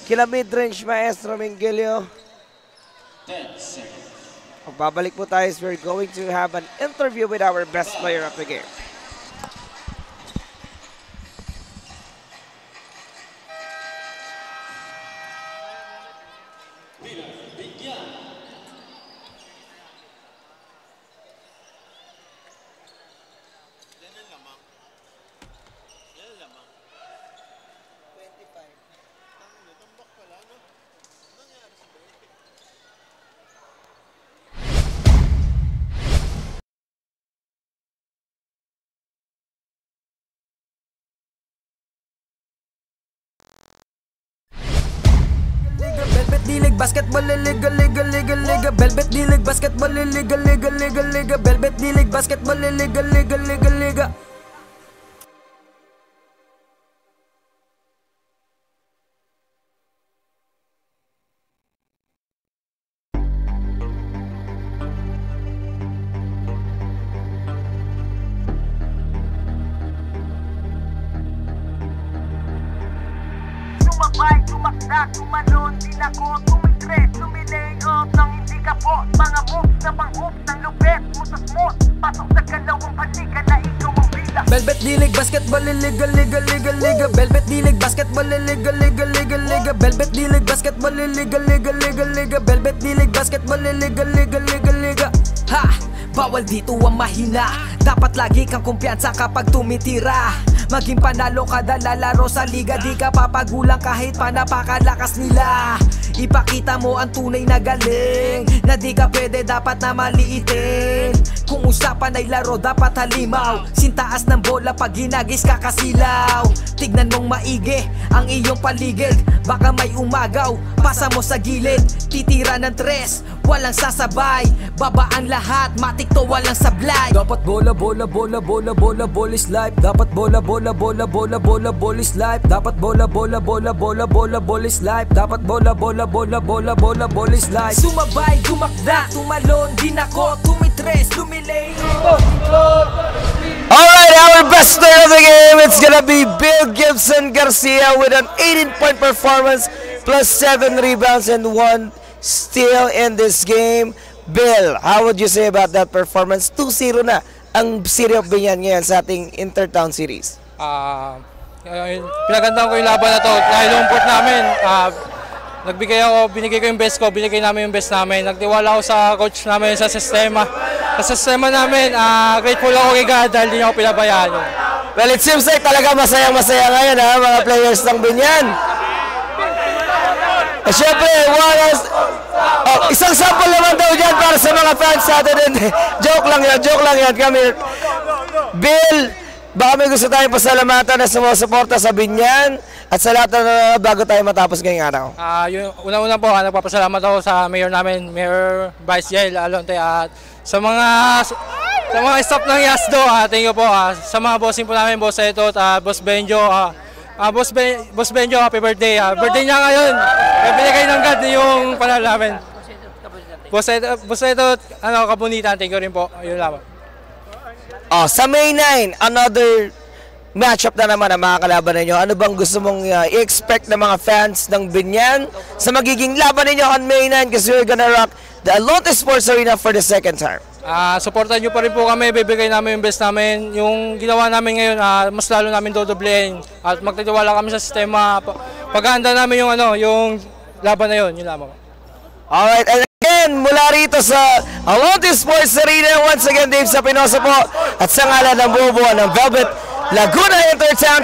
kila mid-range Maestro Mingilio. 10 seconds. Pagbabalik po tayo, we're going to have an interview with our best player of the game. Velvet D-League Basketball Liga Liga Liga Liga Velvet D-League Basketball Liga Liga Liga Liga Velvet D-League Basketball Liga Liga Liga Liga. Sumabay, tumakda, tumalon, din ako tumitre, tumilay up nang hindi ka po. Mga moves na pang-hoops ng lupet, mutos-mut, pasok sa kalawang panika na ikaw ang bila. Velvet D-League Basketball Liga Liga Liga Liga Velvet D-League Basketball Liga Liga Liga Liga Velvet D-League Basketball Liga Liga Liga Liga Velvet D-League Basketball Liga Liga Liga Liga. Ha! Bawal dito ang mahina. Dapat lagi kang kumpiyansa kapag tumitira. Maging panalo kada lalaro sa liga. Di ka papagulang kahit pa napakalakas nila. Ipakita mo ang tunay na galing, na di ka pwede dapat na maliitin. Kung usapan ay laro dapat halimaw. Sintaas ng bola pag ginagis ka kasilaw. Tignan mong maigi ang iyong paligid. Baka may umagaw, pasa mo sa gilid. Titira ng tres, walang sasabay. Baba ang lahat, matik to walang sablay. Dapat bola bola bola bola bola bola is life. Dapat bola bola bola bola bola bola is life. Dapat bola bola bola bola bola bola is life. Dapat bola bola bola bola bola bola is life. Sumabay, tumakda, tumalon, din ako tumitres, lumilay. Alright, our best player of the game, it's gonna be Bill Gibson Garcia with an 18-point performance plus 7 rebounds and 1 steal in this game. Bill, how would you say about that performance? 2-0 na ang City of Biñan ngayon sa ating Intertown Series. Pinagandaan ko yung laban na to. Dahil lungkot namin, binigay ko yung best ko, binigay namin yung best namin. Nagtiwala ako sa coach namin, sa sistema. Sa sistema namin, grateful ako kay God dahil di niya ako pinabayaan. Well, it seems like talaga masayang-masaya ngayon ha, mga players ng Biñan. Siyempre, isang sample naman daw dyan para sa mga fans natin. Joke lang yan. Kami. Bill, baka may gusto tayong pasalamatan na sumusuporta sa Biñan at sa lahat na bago tayo matapos ngayong araw. Una-una po, nagpapasalamat ako sa mayor namin, Mayor Vice Jail Alonte, at sa mga staff ng Yasdo. Thank you po. Sa mga bossing po namin, Boss Eto at Boss Benjo. Boss Benjo, happy birthday. Birthday niya ngayon. Binigay ng God yung panalo namin. Boss Eto, kabunitan. Thank you rin po. Yun lamang. Sa May 9, another matchup na naman ang mga kalaban ninyo. Ano bang gusto mong i-expect ng mga fans ng Biñan sa magiging laban ninyo on May 9? Because we're gonna rock the Alonte Sports Arena for the second time. Supportan nyo pa rin po kami, bibigay namin yung best namin. Yung ginawa namin ngayon, mas lalo namin dodoblein. At magtitiwala kami sa sistema. Paghahanda namin yung laban na yun lamang. Alright, and again, mula rito sa Alonte Sports Arena, once again, Dave Sapinosa po, at sa ngalan ng bubuo ng Velvet Laguna Intertown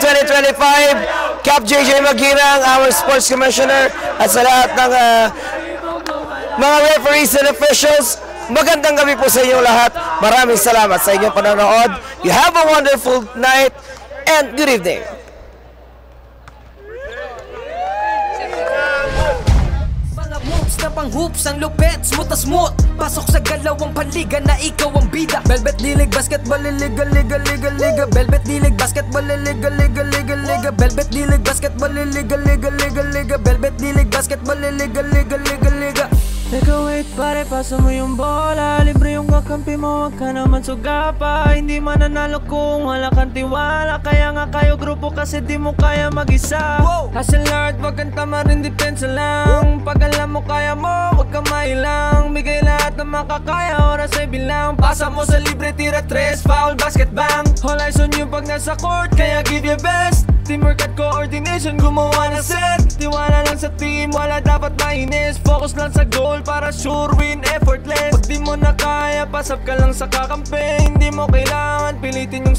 2025, Cap JJ Maghirang, our sports commissioner, at sa lahat ng mga referees and officials, magandang gabi po sa inyong lahat. Maraming salamat sa inyong panonood. You have a wonderful night and good evening. Mga moves na pang hoops, ang lupet, smooth na smooth. Pasok sa galawang panliga na ikaw ang bida. Velvet Dilig Basketball Liga, liga, liga, liga. Velvet Dilig Basketball Liga, liga, liga, liga. Velvet Dilig Basketball Liga, liga, liga, liga. Velvet Dilig Basketball Liga, liga, liga, liga. Teka wait pare, pasa mo yung bola. Libre yung kakampi mo, wag ka naman sugapa. Hindi mananalo kung wala kang tiwala. Kaya nga kayo grupo kasi di mo kaya mag-isa. Hustle hard, wag kang tama rin, depensa lang. Pag alam mo kaya mo, wag kang mailang. Bigay lahat na makakaya, oras ay bilang. Pasa mo sa libre, tira 3, foul, basket bang. All eyes on you pag nasa court, kaya give your best. Teamwork at coordination, gumawa na set. Tiwala lang sa team, wala dapat mainis. Focus lang sa goal para sure win, effortless. Pag di mo na kaya, pasap ka lang sa kakampi. Hindi mo kailangan pilitin yung